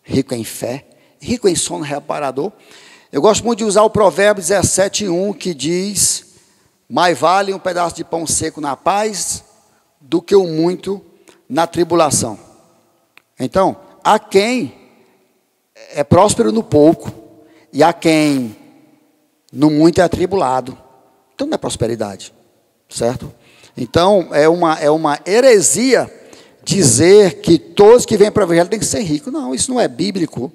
rico em fé, rico em sono reparador. Eu gosto muito de usar o Provérbio 17:1, que diz: mais vale um pedaço de pão seco na paz do que o muito na tribulação. Então, há quem é próspero no pouco, e há quem no muito é atribulado. Então não é prosperidade, certo? Então é uma heresia dizer que todos que vêm para o evangelho têm que ser ricos. Não, isso não é bíblico.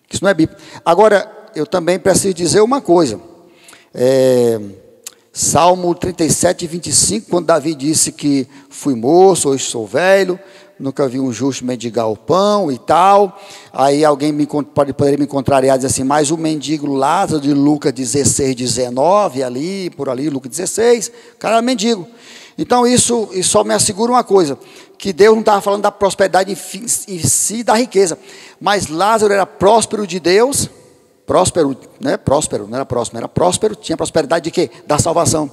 Isso não é bíblico. Agora, eu também preciso dizer uma coisa. Salmo 37:25, quando Davi disse que fui moço, hoje sou velho, nunca vi um justo mendigar o pão e tal. Aí alguém poderia me contrariar e dizer assim: mas o mendigo Lázaro de Lucas 16:19, por ali, Lucas 16, o cara era mendigo. Então isso só me assegura uma coisa, que Deus não estava falando da prosperidade em si, da riqueza, mas Lázaro era próspero de Deus, próspero, né? Próspero, não era próximo, era próspero, tinha prosperidade de quê? Da salvação.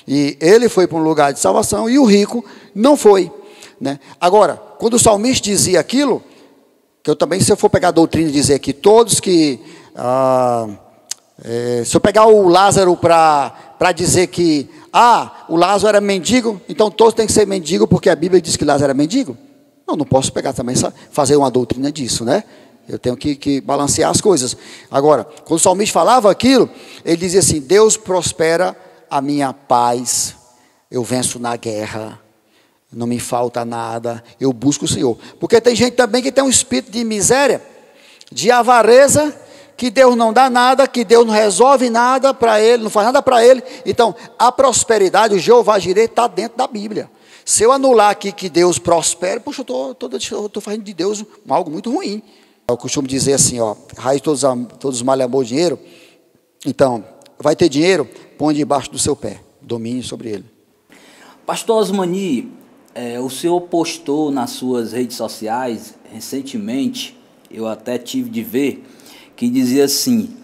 E ele foi para um lugar de salvação e o rico não foi, né? Agora, quando o salmista dizia aquilo, que eu também, se eu for pegar a doutrina e dizer que todos que... se eu pegar o Lázaro para dizer que Ah, o Lázaro era mendigo, então todos têm que ser mendigo porque a Bíblia diz que Lázaro era mendigo? Não posso pegar também, fazer uma doutrina disso, né? Eu tenho que balancear as coisas. Agora, quando o salmista falava aquilo, ele dizia assim: Deus prospera a minha paz, eu venço na guerra, não me falta nada, eu busco o Senhor. Porque tem gente também que tem um espírito de miséria, de avareza, que Deus não dá nada, que Deus não resolve nada para ele, não faz nada para ele. Então, a prosperidade, o Jeová Jireh, está dentro da Bíblia. Se eu anular aqui que Deus prospera, poxa, eu estou fazendo de Deus algo muito ruim. Eu costumo dizer assim, ó, raiz de todos os males é amor, dinheiro. Então, vai ter dinheiro, põe debaixo do seu pé, domínio sobre ele. Pastor Osmani, o senhor postou nas suas redes sociais, recentemente, eu até tive de ver, que dizia assim: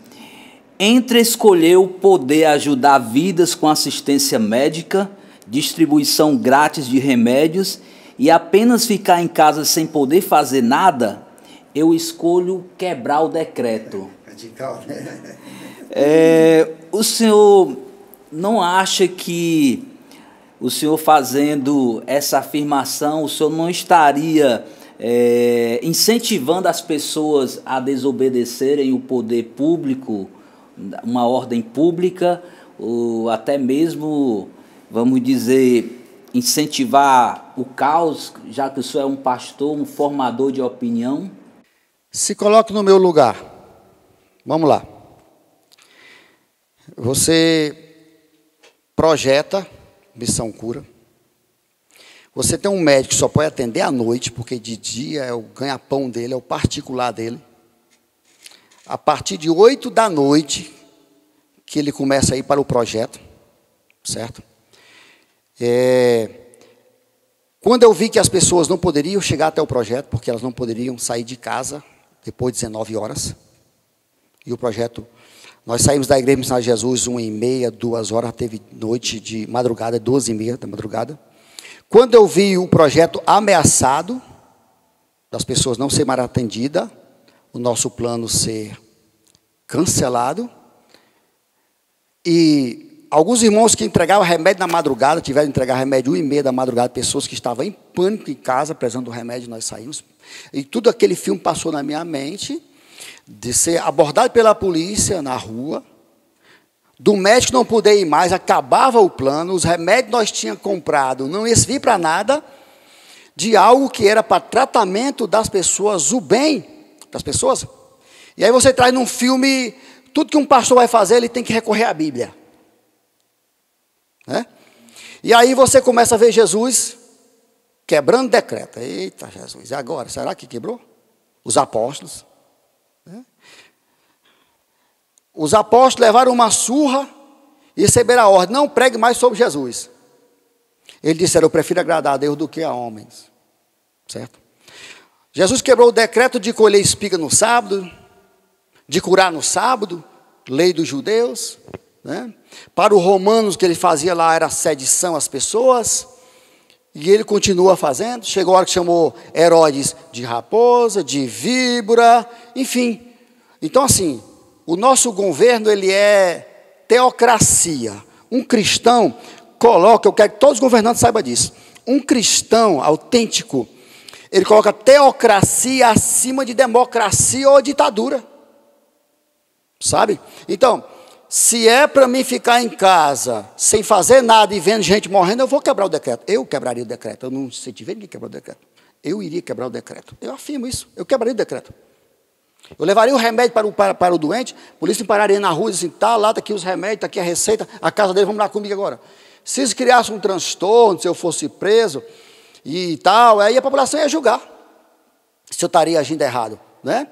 entre escolher poder ajudar vidas com assistência médica, distribuição grátis de remédios e apenas ficar em casa sem poder fazer nada, eu escolho quebrar o decreto. Radical, né? O senhor não acha que o senhor fazendo essa afirmação, o senhor não estaria incentivando as pessoas a desobedecerem o poder público, uma ordem pública, ou até mesmo, vamos dizer, incentivar o caos, já que o senhor é um pastor, um formador de opinião? Se coloque no meu lugar. Vamos lá. Você projeta Missão Cura. Você tem um médico que só pode atender à noite, porque de dia é o ganha-pão dele, é o particular dele. A partir de 8 da noite, que ele começa a ir para o projeto, certo? Quando eu vi que as pessoas não poderiam chegar até o projeto, porque elas não poderiam sair de casa depois de 19 horas, e o projeto, nós saímos da Igreja Missionária de Jesus 1h30, 2 horas, teve noite de madrugada, 12h30 da madrugada. Quando eu vi o projeto ameaçado, das pessoas não ser mais atendidas, o nosso plano ser cancelado, e alguns irmãos que entregavam remédio na madrugada, tiveram que entregar remédio 1h30 da madrugada, pessoas que estavam em pânico em casa, precisando do remédio, nós saímos. E tudo aquele filme passou na minha mente, de ser abordado pela polícia na rua, do médico não poder ir mais, acabava o plano, os remédios nós tínhamos comprado, não ia servir para nada, de algo que era para tratamento das pessoas, o bem das pessoas. E aí você traz num filme, tudo que um pastor vai fazer, ele tem que recorrer à Bíblia. Né? E aí você começa a ver Jesus quebrando decreto. Eita, Jesus, e agora? Será que quebrou? Os apóstolos. Né? Os apóstolos levaram uma surra e receberam a ordem: não pregue mais sobre Jesus. Ele disse: eu prefiro agradar a Deus do que a homens. Certo? Jesus quebrou o decreto de colher espiga no sábado, de curar no sábado, lei dos judeus. Né? Para os romanos, o que ele fazia lá era sedição às pessoas, e ele continua fazendo. Chegou a hora que chamou Herodes de raposa, de víbora, enfim. Então, assim, o nosso governo, ele é teocracia. Um cristão coloca, eu quero que todos os governantes saibam disso, um cristão autêntico, ele coloca teocracia acima de democracia ou ditadura. Sabe? Então, se é para mim ficar em casa, sem fazer nada e vendo gente morrendo, eu vou quebrar o decreto. Eu quebraria o decreto. Eu não incentivei ninguém a quebrar o decreto. Eu iria quebrar o decreto. Eu afirmo isso. Eu quebraria o decreto. Eu levaria o remédio para o doente, a polícia pararia na rua e disse assim: tá lá, está aqui os remédios, está aqui a receita, a casa dele, vamos lá comigo agora. Se eles criassem um transtorno, se eu fosse preso e tal, aí a população ia julgar se eu estaria agindo errado. Né?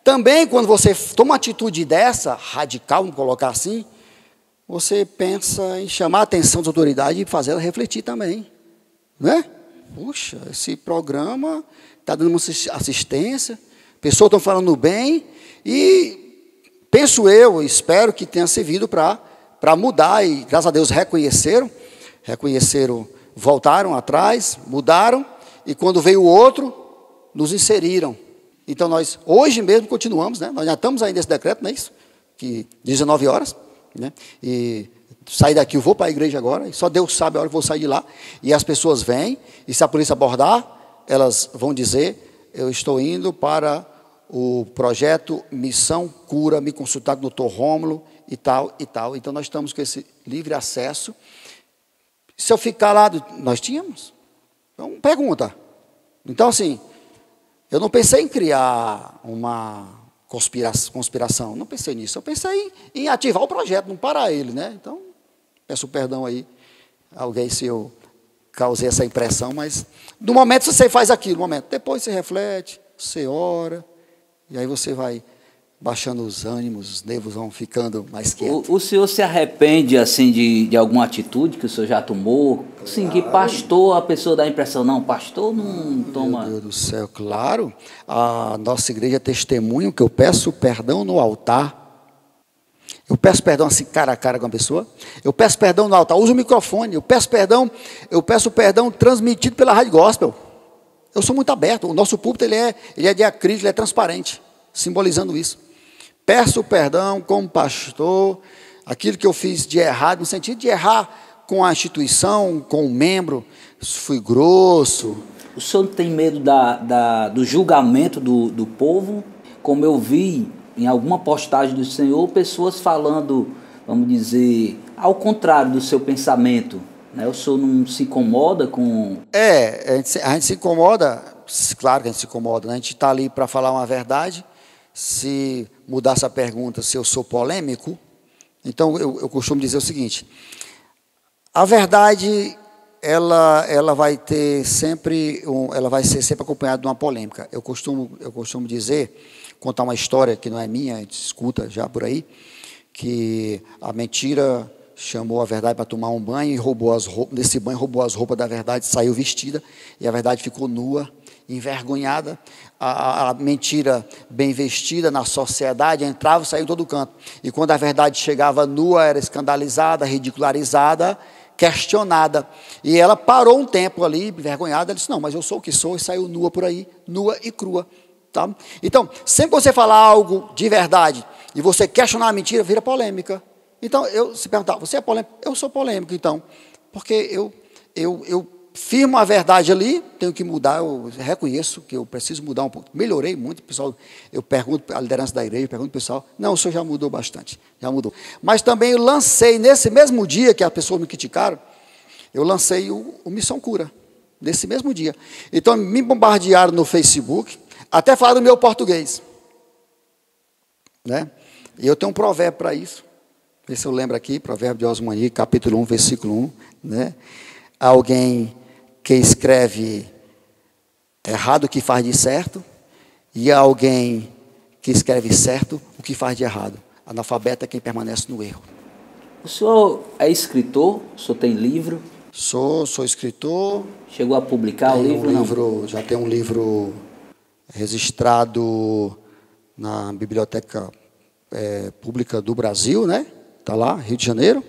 Também, quando você toma uma atitude dessa, radical, vamos colocar assim, você pensa em chamar a atenção das autoridades e fazer ela refletir também. Né? Puxa, esse programa está dando uma assistência, pessoas estão falando bem, e penso eu, espero que tenha servido para mudar, e graças a Deus reconheceram, voltaram atrás, mudaram, e quando veio o outro, nos inseriram. Então nós, hoje mesmo, continuamos, né? Nós já estamos ainda nesse decreto, não é isso? Que 19 horas, né? E sair daqui, eu vou para a igreja agora, e só Deus sabe a hora que eu vou sair de lá. E as pessoas vêm, e se a polícia abordar, elas vão dizer, eu estou indo para o projeto Missão Cura, me consultar com o Dr. Rômulo, e tal, e tal. Então, nós estamos com esse livre acesso. Se eu ficar lá, nós tínhamos. Então, pergunta. Então, assim, eu não pensei em criar uma conspiração, não pensei nisso. Eu pensei em ativar o projeto, não parar ele, né? Então, peço perdão aí, alguém, se eu causei essa impressão, mas no momento você faz aquilo, no momento. Depois você reflete, você ora, e aí você vai baixando os ânimos, os nervos vão ficando mais quietos. O senhor se arrepende, assim, de alguma atitude que o senhor já tomou? Assim, que pastor, a pessoa dá a impressão, não, pastor não toma... Meu Deus do céu, claro. A nossa igreja é testemunho que eu peço perdão no altar. Eu peço perdão assim, cara a cara com a pessoa. Eu peço perdão no altar, uso o microfone. Eu peço perdão transmitido pela Rádio Gospel. Eu sou muito aberto. O nosso púlpito, ele é de acrílico, ele é transparente, simbolizando isso. Peço perdão como pastor, aquilo que eu fiz de errado, no sentido de errar com a instituição, com o membro, fui grosso. O senhor não tem medo do julgamento do povo? Como eu vi em alguma postagem do senhor, pessoas falando, vamos dizer, ao contrário do seu pensamento, né? O senhor não se incomoda com... A gente se incomoda, claro que a gente se incomoda, né? A gente está ali para falar uma verdade. Se mudar essa pergunta, se eu sou polêmico, então eu costumo dizer o seguinte: a verdade ela vai ter sempre, ela vai ser sempre acompanhada de uma polêmica. Eu costumo dizer, contar uma história que não é minha, a gente escuta já por aí, que a mentira chamou a verdade para tomar um banho e roubou as roupas, nesse banho roubou as roupas da verdade, saiu vestida e a verdade ficou nua, envergonhada. A mentira bem vestida na sociedade entrava e saiu em todo canto. E quando a verdade chegava nua, era escandalizada, ridicularizada, questionada. E ela parou um tempo ali, envergonhada, ela disse, não, mas eu sou o que sou, e saiu nua por aí, nua e crua. Tá? Então, sempre que você falar algo de verdade, e você questionar a mentira, vira polêmica. Então, se perguntar, você é polêmico? Eu sou polêmico, então, porque eu firmo a verdade ali, tenho que mudar, eu reconheço que eu preciso mudar um pouco. Melhorei muito, pessoal. Eu pergunto à liderança da igreja, pergunto ao pessoal, não, o senhor já mudou bastante, já mudou. Mas também eu lancei, nesse mesmo dia que as pessoas me criticaram, eu lancei o Missão Cura, nesse mesmo dia. Então, me bombardearam no Facebook, até falaram do meu português. Né? E eu tenho um provérbio para isso. Vê se eu lembro aqui, provérbio de Osmani, capítulo 1, versículo 1, né? Alguém que escreve errado o que faz de certo, e alguém que escreve certo o que faz de errado. Analfabeto é quem permanece no erro. O senhor é escritor? O senhor tem livro? Sou escritor. Chegou a publicar o livro? Não? Já tem um livro registrado na Biblioteca Pública do Brasil, né? Está lá, Rio de Janeiro.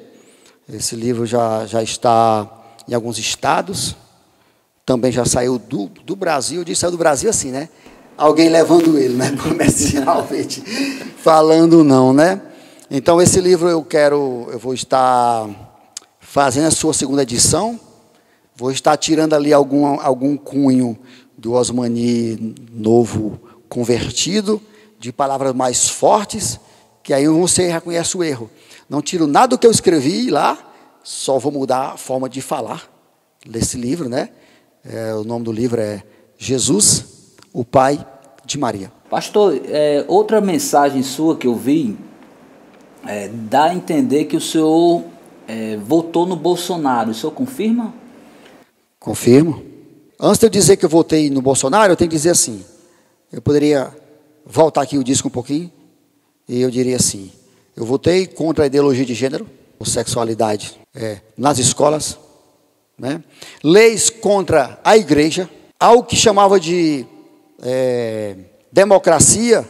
Esse livro já está em alguns estados. Também já saiu do Brasil. Eu disse saiu do Brasil assim, né? Alguém levando ele, né? Comercialmente falando não, né? Então, esse livro eu vou estar fazendo a sua segunda edição. Vou estar tirando ali algum cunho do Osmani novo convertido, de palavras mais fortes, que aí você reconhece o erro. Não tiro nada do que eu escrevi lá, só vou mudar a forma de falar desse livro, né? O nome do livro é Jesus, o Pai de Maria. Pastor, outra mensagem sua que eu vi, dá a entender que o senhor votou no Bolsonaro. O senhor confirma? Confirmo. Antes de eu dizer que eu votei no Bolsonaro, eu tenho que dizer assim, eu poderia voltar aqui o disco um pouquinho, e eu diria assim, eu votei contra a ideologia de gênero, ou sexualidade, nas escolas, né? Leis contra a igreja, algo que chamava de democracia,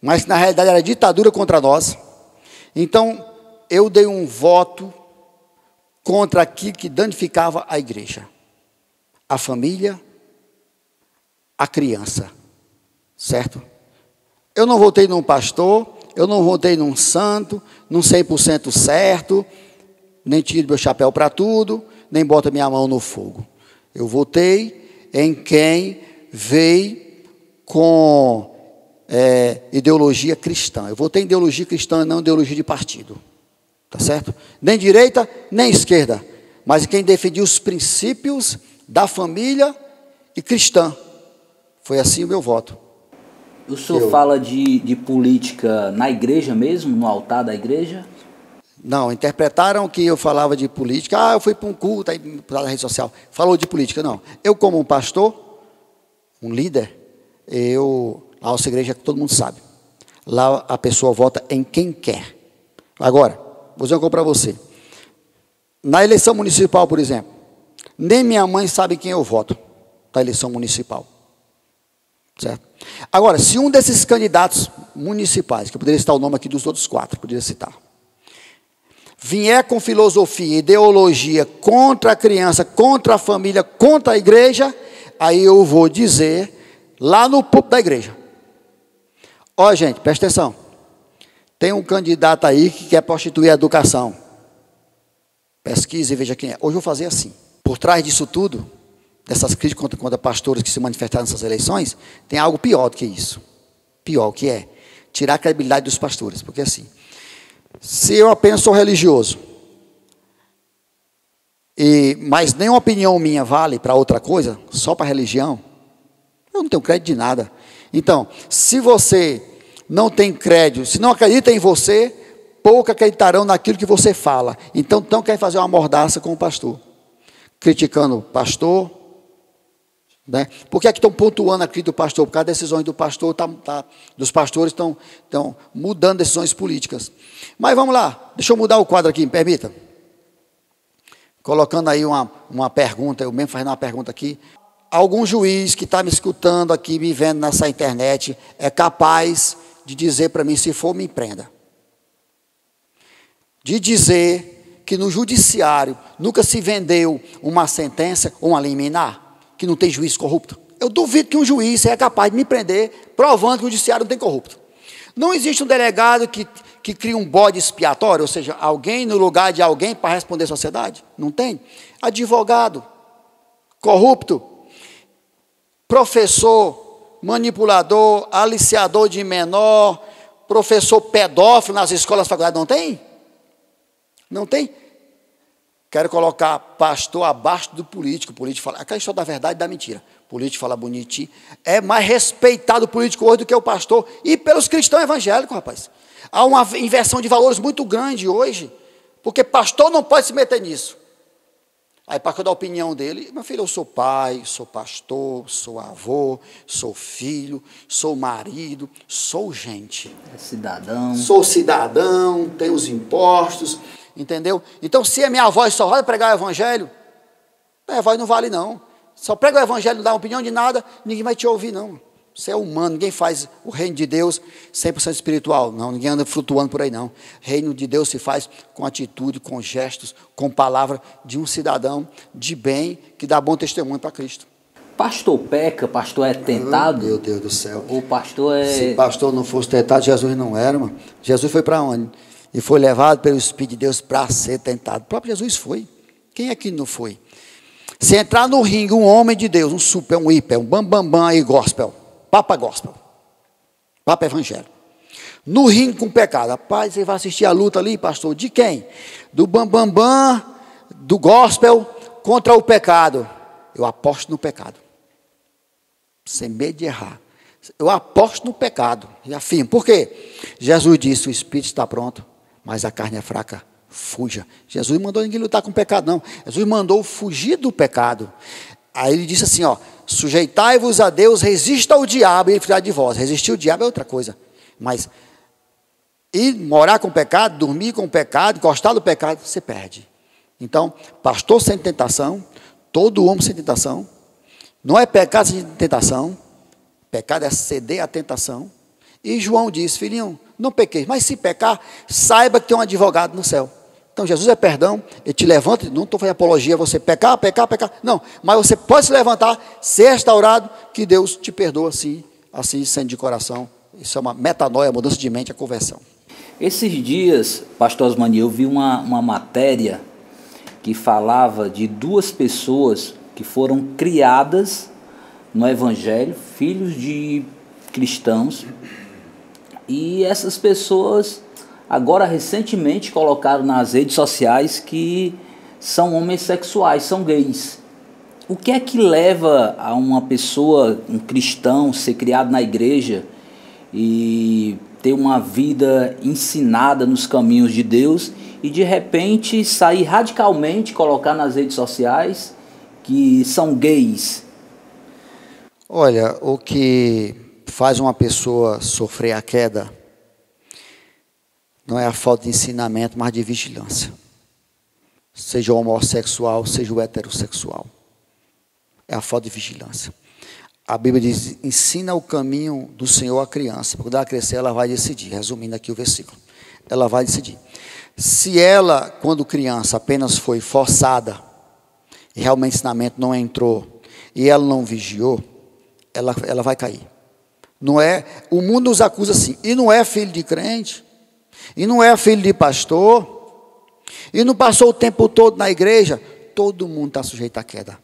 mas que na realidade era ditadura contra nós. Então, eu dei um voto contra aquilo que danificava a igreja, a família, a criança, certo? Eu não votei num pastor, eu não votei num santo, num 100% certo, nem tiro meu chapéu para tudo, nem boto minha mão no fogo. Eu votei em quem veio com ideologia cristã. Eu votei em ideologia cristã, não ideologia de partido. Tá certo? Nem direita, nem esquerda. Mas quem defendia os princípios da família e cristã. Foi assim o meu voto. O senhor fala de política na igreja mesmo, no altar da igreja? Não, interpretaram que eu falava de política. Eu fui para um culto, aí na rede social. Falou de política, não. Eu, como um pastor, um líder, a nossa igreja, todo mundo sabe. Lá a pessoa vota em quem quer. Agora, vou dizer uma coisa para você. Na eleição municipal, por exemplo, nem minha mãe sabe quem eu voto na eleição municipal. Certo? Agora, se um desses candidatos municipais, que eu poderia citar o nome aqui dos outros 4, poderia citar, vier com filosofia, ideologia contra a criança, contra a família, contra a igreja, aí eu vou dizer lá no púlpito da igreja: ó, gente, presta atenção, tem um candidato aí que quer prostituir a educação, pesquise e veja quem é. Hoje eu vou fazer assim. Por trás disso tudo, dessas críticas contra pastores que se manifestaram nessas eleições, tem algo pior do que isso. Pior, que é tirar a credibilidade dos pastores. Porque assim, se eu apenas sou religioso, mas nenhuma opinião minha vale para outra coisa, só para religião, eu não tenho crédito de nada. Então, se você não tem crédito, se não acredita em você, pouco acreditarão naquilo que você fala. Então quer fazer uma mordaça com o pastor, criticando o pastor, né? Por que é que estão pontuando a crítica do pastor? Por causa das decisões do pastor, dos pastores estão mudando decisões políticas. Mas vamos lá, deixa eu mudar o quadro aqui, me permita. Colocando aí uma pergunta, eu mesmo fazendo uma pergunta aqui. Algum juiz que está me escutando aqui, me vendo nessa internet, é capaz de dizer para mim, se for, me prenda. De dizer que no judiciário nunca se vendeu uma sentença ou uma liminar, que não tem juiz corrupto. Eu duvido que um juiz seja capaz de me prender, provando que o judiciário não tem corrupto. Não existe um delegado que cria um bode expiatório, ou seja, alguém no lugar de alguém para responder à sociedade. Não tem. Advogado, corrupto, professor, manipulador, aliciador de menor, professor pedófilo nas escolas, faculdades, não tem? Não tem? Quero colocar pastor abaixo do político. O político fala, aquela história da verdade e da mentira. O político fala bonitinho. É mais respeitado o político hoje do que o pastor. E pelos cristãos evangélicos, rapaz. Há uma inversão de valores muito grande hoje. Porque pastor não pode se meter nisso. Aí para dar a opinião dele, meu filho, eu sou pai, sou pastor, sou avô, sou filho, sou marido, sou gente. É cidadão. Sou cidadão, tenho os impostos. Entendeu? Então, se a minha voz só vai pregar o evangelho, a voz não vale não. Só prega o evangelho, não dá opinião de nada, ninguém vai te ouvir não. Você é humano, ninguém faz o reino de Deus 100% espiritual. Não, ninguém anda flutuando por aí não. O reino de Deus se faz com atitude, com gestos, com palavra de um cidadão de bem, que dá bom testemunho para Cristo. Pastor peca, pastor é tentado? Meu Deus do céu. O pastor é... Se pastor não fosse tentado, Jesus não era, mano. Jesus foi para onde? E foi levado pelo Espírito de Deus para ser tentado. O próprio Jesus foi. Quem aqui não foi? Se entrar no ringue um homem de Deus, um super, um hiper, um bambambam aí gospel, papa evangelho, no ringue com pecado, rapaz, você vai assistir a luta ali, pastor, de quem? Do bambambam, do gospel, contra o pecado. Eu aposto no pecado, sem medo de errar. Eu aposto no pecado, e afirmo. Por quê? Jesus disse, o espírito está pronto, mas a carne é fraca, fuja. Jesus mandou ninguém lutar com o pecado, não. Jesus mandou fugir do pecado. Aí ele disse assim, ó, sujeitai-vos a Deus, resista ao diabo e ele fugirá de vós. Resistir ao diabo é outra coisa. Mas ir morar com o pecado, dormir com o pecado, encostar no pecado, você perde. Então, pastor sem tentação, todo homem sem tentação, não é pecado sem tentação, pecado é ceder à tentação. E João disse, filhinho, não pequeis, mas se pecar, saiba que tem um advogado no céu. Então Jesus é perdão, ele te levanta, não estou fazendo apologia, você pecar, não, mas você pode se levantar, ser restaurado, que Deus te perdoa assim sendo de coração. Isso é uma metanoia, mudança de mente, a conversão. Esses dias, pastor Osmani, eu vi uma matéria que falava de duas pessoas que foram criadas no Evangelho, filhos de cristãos, e essas pessoas agora recentemente colocaram nas redes sociais que são homossexuais, são gays. O que é que leva a uma pessoa, um cristão, ser criado na igreja e ter uma vida ensinada nos caminhos de Deus e de repente sair radicalmente, colocar nas redes sociais que são gays? Olha, o que faz uma pessoa sofrer a queda não é a falta de ensinamento, mas de vigilância. Seja o homossexual, seja o heterossexual. É a falta de vigilância. A Bíblia diz, ensina o caminho do Senhor à criança. Quando ela crescer, ela vai decidir. Resumindo aqui o versículo. Ela vai decidir. Se ela, quando criança, apenas foi forçada, e realmente o ensinamento não entrou, e ela não vigiou, ela vai cair. Não é, o mundo nos acusa assim, e não é filho de crente, e não é filho de pastor, e não passou o tempo todo na igreja, todo mundo está sujeito à queda.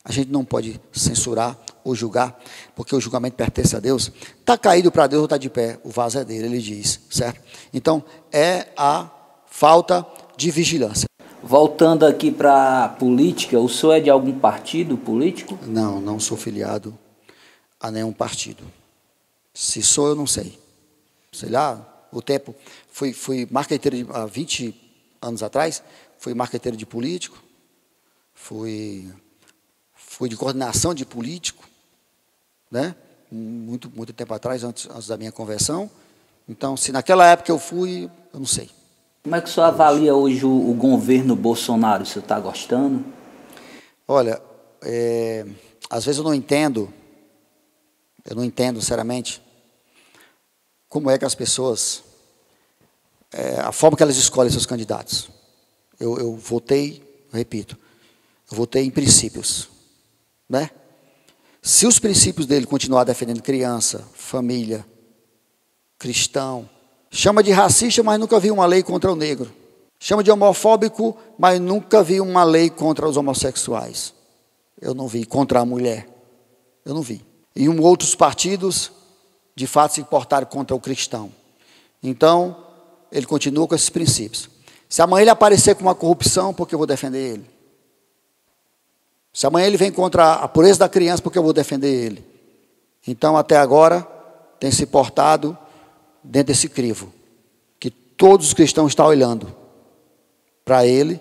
A gente não pode censurar ou julgar, porque o julgamento pertence a Deus. Está caído para Deus ou está de pé, o vaso é dele, ele diz, certo? Então, é a falta de vigilância. Voltando aqui para a política, o senhor é de algum partido político? Não, não sou filiado a nenhum partido. Se sou, eu não sei. Sei lá, o tempo, fui marqueteiro há 20 anos atrás, fui marqueteiro de político, fui de coordenação de político, né? Muito tempo atrás, antes da minha conversão. Então, se naquela época eu fui, eu não sei. Como é que o senhor avalia hoje o governo Bolsonaro? O senhor está gostando? Olha, às vezes eu não entendo, sinceramente, como é que as pessoas, a forma que elas escolhem seus candidatos. Eu votei, repito, eu votei em princípios, né? Se os princípios dele continuar defendendo criança, família, cristão, chama de racista, mas nunca vi uma lei contra o negro. Chama de homofóbico, mas nunca vi uma lei contra os homossexuais. Eu não vi. Contra a mulher. Eu não vi. E outros partidos, de fato, se portaram contra o cristão. Então, ele continua com esses princípios. Se amanhã ele aparecer com uma corrupção, porque eu vou defender ele? Se amanhã ele vem contra a pureza da criança, porque eu vou defender ele? Então, até agora, tem se portado dentro desse crivo, que todos os cristãos estão olhando para ele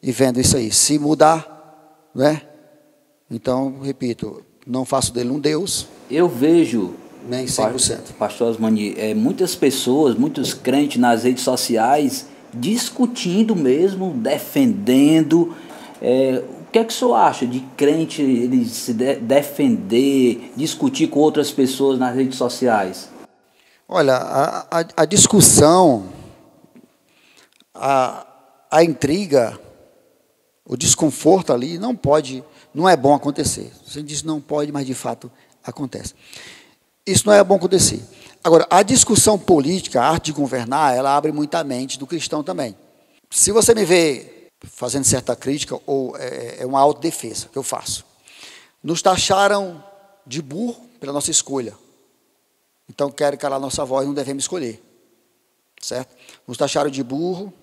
e vendo isso aí. Se mudar, né? Então, repito, não faço dele um Deus. Eu vejo, nem 100%. Pastor Osmani, muitas pessoas, muitos crentes nas redes sociais, discutindo mesmo, defendendo. O que é que o senhor acha de crente ele se defender, discutir com outras pessoas nas redes sociais? Olha, a discussão, a intriga, o desconforto ali não é bom acontecer. Você diz não pode, mas de fato acontece. Isso não é bom acontecer. Agora, a discussão política, a arte de governar, ela abre muita mente do cristão também. Se você me vê fazendo certa crítica, ou é uma autodefesa que eu faço, nos taxaram de burro pela nossa escolha. Então, querem calar nossa voz, não devemos escolher. Certo? Nos taxaram de burro,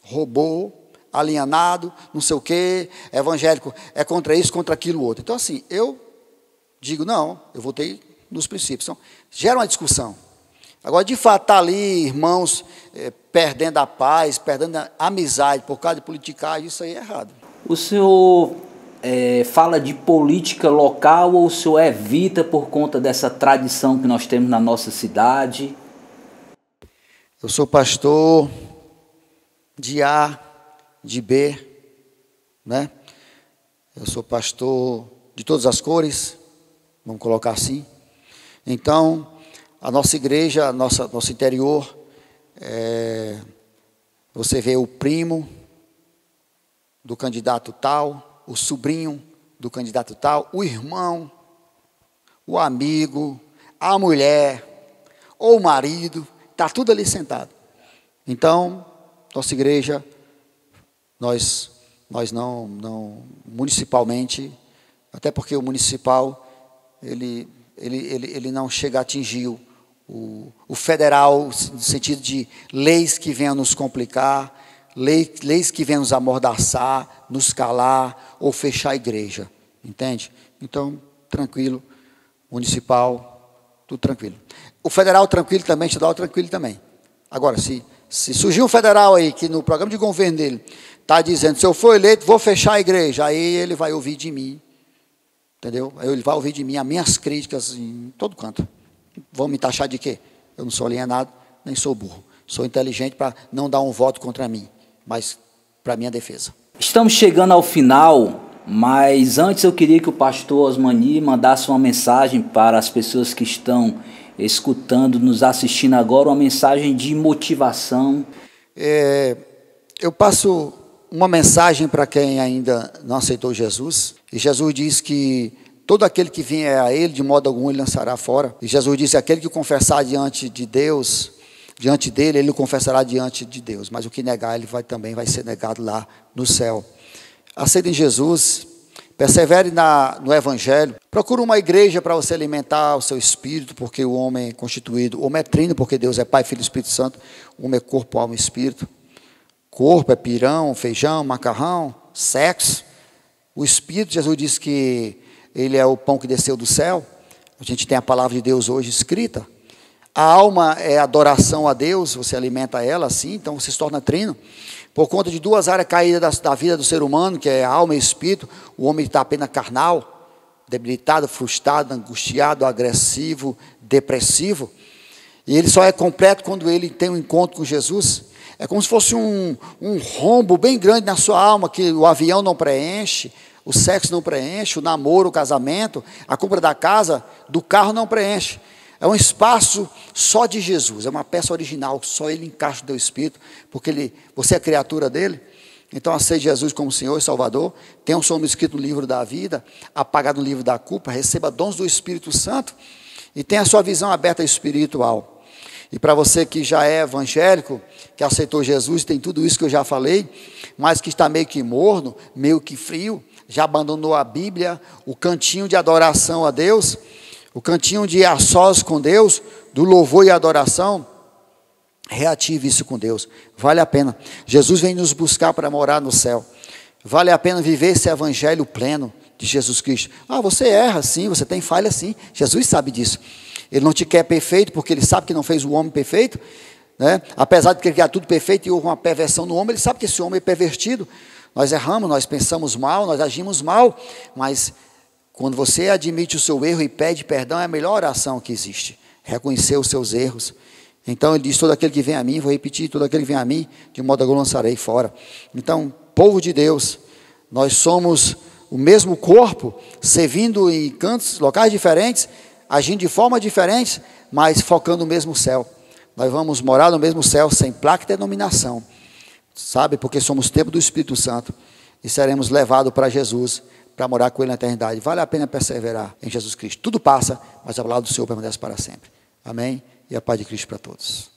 robô, alienado, não sei o quê, evangélico, é contra isso, contra aquilo, outro. Então, assim, eu digo, não, eu votei nos princípios. Então, gera uma discussão. Agora, de fato, está ali, irmãos, perdendo a paz, perdendo a amizade por causa de politicagem, isso aí é errado. O senhor fala de política local ou o senhor evita por conta dessa tradição que nós temos na nossa cidade? Eu sou pastor de A, de B, né? Eu sou pastor de todas as cores, vamos colocar assim. Então, a nossa igreja, nosso interior, você vê o primo do candidato tal, o sobrinho do candidato tal, o irmão, o amigo, a mulher, ou o marido, está tudo ali sentado. Então, nossa igreja, nós não municipalmente, até porque o municipal, ele não chega a atingir o federal, no sentido de leis que venham nos complicar, leis que venham nos amordaçar, nos calar ou fechar a igreja, entende? Então, tranquilo, municipal, tudo tranquilo. O federal tranquilo também, estadual tranquilo também. Agora, se surgir um federal aí, que no programa de governo dele está dizendo, se eu for eleito, vou fechar a igreja, aí ele vai ouvir de mim, entendeu? Aí ele vai ouvir de mim as minhas críticas em todo canto. Vão me taxar de quê? Eu não sou alienado, nem sou burro. Sou inteligente para não dar um voto contra mim, mas para minha defesa. Estamos chegando ao final, mas antes eu queria que o pastor Osmani mandasse uma mensagem para as pessoas que estão escutando, nos assistindo agora, uma mensagem de motivação. Eu passo uma mensagem para quem ainda não aceitou Jesus, e Jesus diz que todo aquele que vier a ele, de modo algum ele lançará fora, e Jesus disse, aquele que confessar diante de Deus, diante dele, ele o confessará diante de Deus, mas o que negar, ele também vai ser negado lá no céu. Aceitem Jesus, persevere no Evangelho, procure uma igreja para você alimentar o seu espírito, porque o homem é constituído, o homem é trino, porque Deus é Pai, Filho e Espírito Santo, o homem é corpo, alma e espírito. Corpo é pirão, feijão, macarrão, sexo. O Espírito, Jesus disse que ele é o pão que desceu do céu. A gente tem a palavra de Deus hoje escrita. A alma é adoração a Deus, você alimenta ela assim, então você se torna trino. Por conta de duas áreas caídas da vida do ser humano, que é a alma e o espírito, o homem está apenas carnal, debilitado, frustrado, angustiado, agressivo, depressivo. E ele só é completo quando ele tem um encontro com Jesus. É como se fosse um rombo bem grande na sua alma, que o avião não preenche, o sexo não preenche, o namoro, o casamento, a compra da casa, do carro não preenche. É um espaço só de Jesus, é uma peça original, só ele encaixa no teu espírito, porque você é criatura dele. Então aceite Jesus como Senhor e Salvador, tenha um nome escrito no livro da vida, apagado no livro da culpa, receba dons do Espírito Santo e tenha a sua visão aberta espiritual. E para você que já é evangélico, que aceitou Jesus, tem tudo isso que eu já falei, mas que está meio que morno, meio que frio, já abandonou a Bíblia, o cantinho de adoração a Deus, o cantinho de ir a sós com Deus, do louvor e adoração, reative isso com Deus, vale a pena. Jesus vem nos buscar para morar no céu, vale a pena viver esse evangelho pleno de Jesus Cristo. Você erra sim, você tem falha sim, Jesus sabe disso. Ele não te quer perfeito, porque ele sabe que não fez o homem perfeito, né? Apesar de que ele quer tudo perfeito e houve uma perversão no homem, ele sabe que esse homem é pervertido. Nós erramos, nós pensamos mal, nós agimos mal, mas quando você admite o seu erro e pede perdão, é a melhor oração que existe, reconhecer os seus erros. Então ele diz, todo aquele que vem a mim, vou repetir, todo aquele que vem a mim, de modo algum lançarei fora. Então, povo de Deus, nós somos o mesmo corpo, servindo em cantos, locais diferentes, agindo de forma diferente, mas focando no mesmo céu. Nós vamos morar no mesmo céu, sem placa de denominação, sabe? Porque somos templo do Espírito Santo e seremos levados para Jesus, para morar com Ele na eternidade. Vale a pena perseverar em Jesus Cristo. Tudo passa, mas a palavra do Senhor permanece para sempre. Amém? E a paz de Cristo para todos.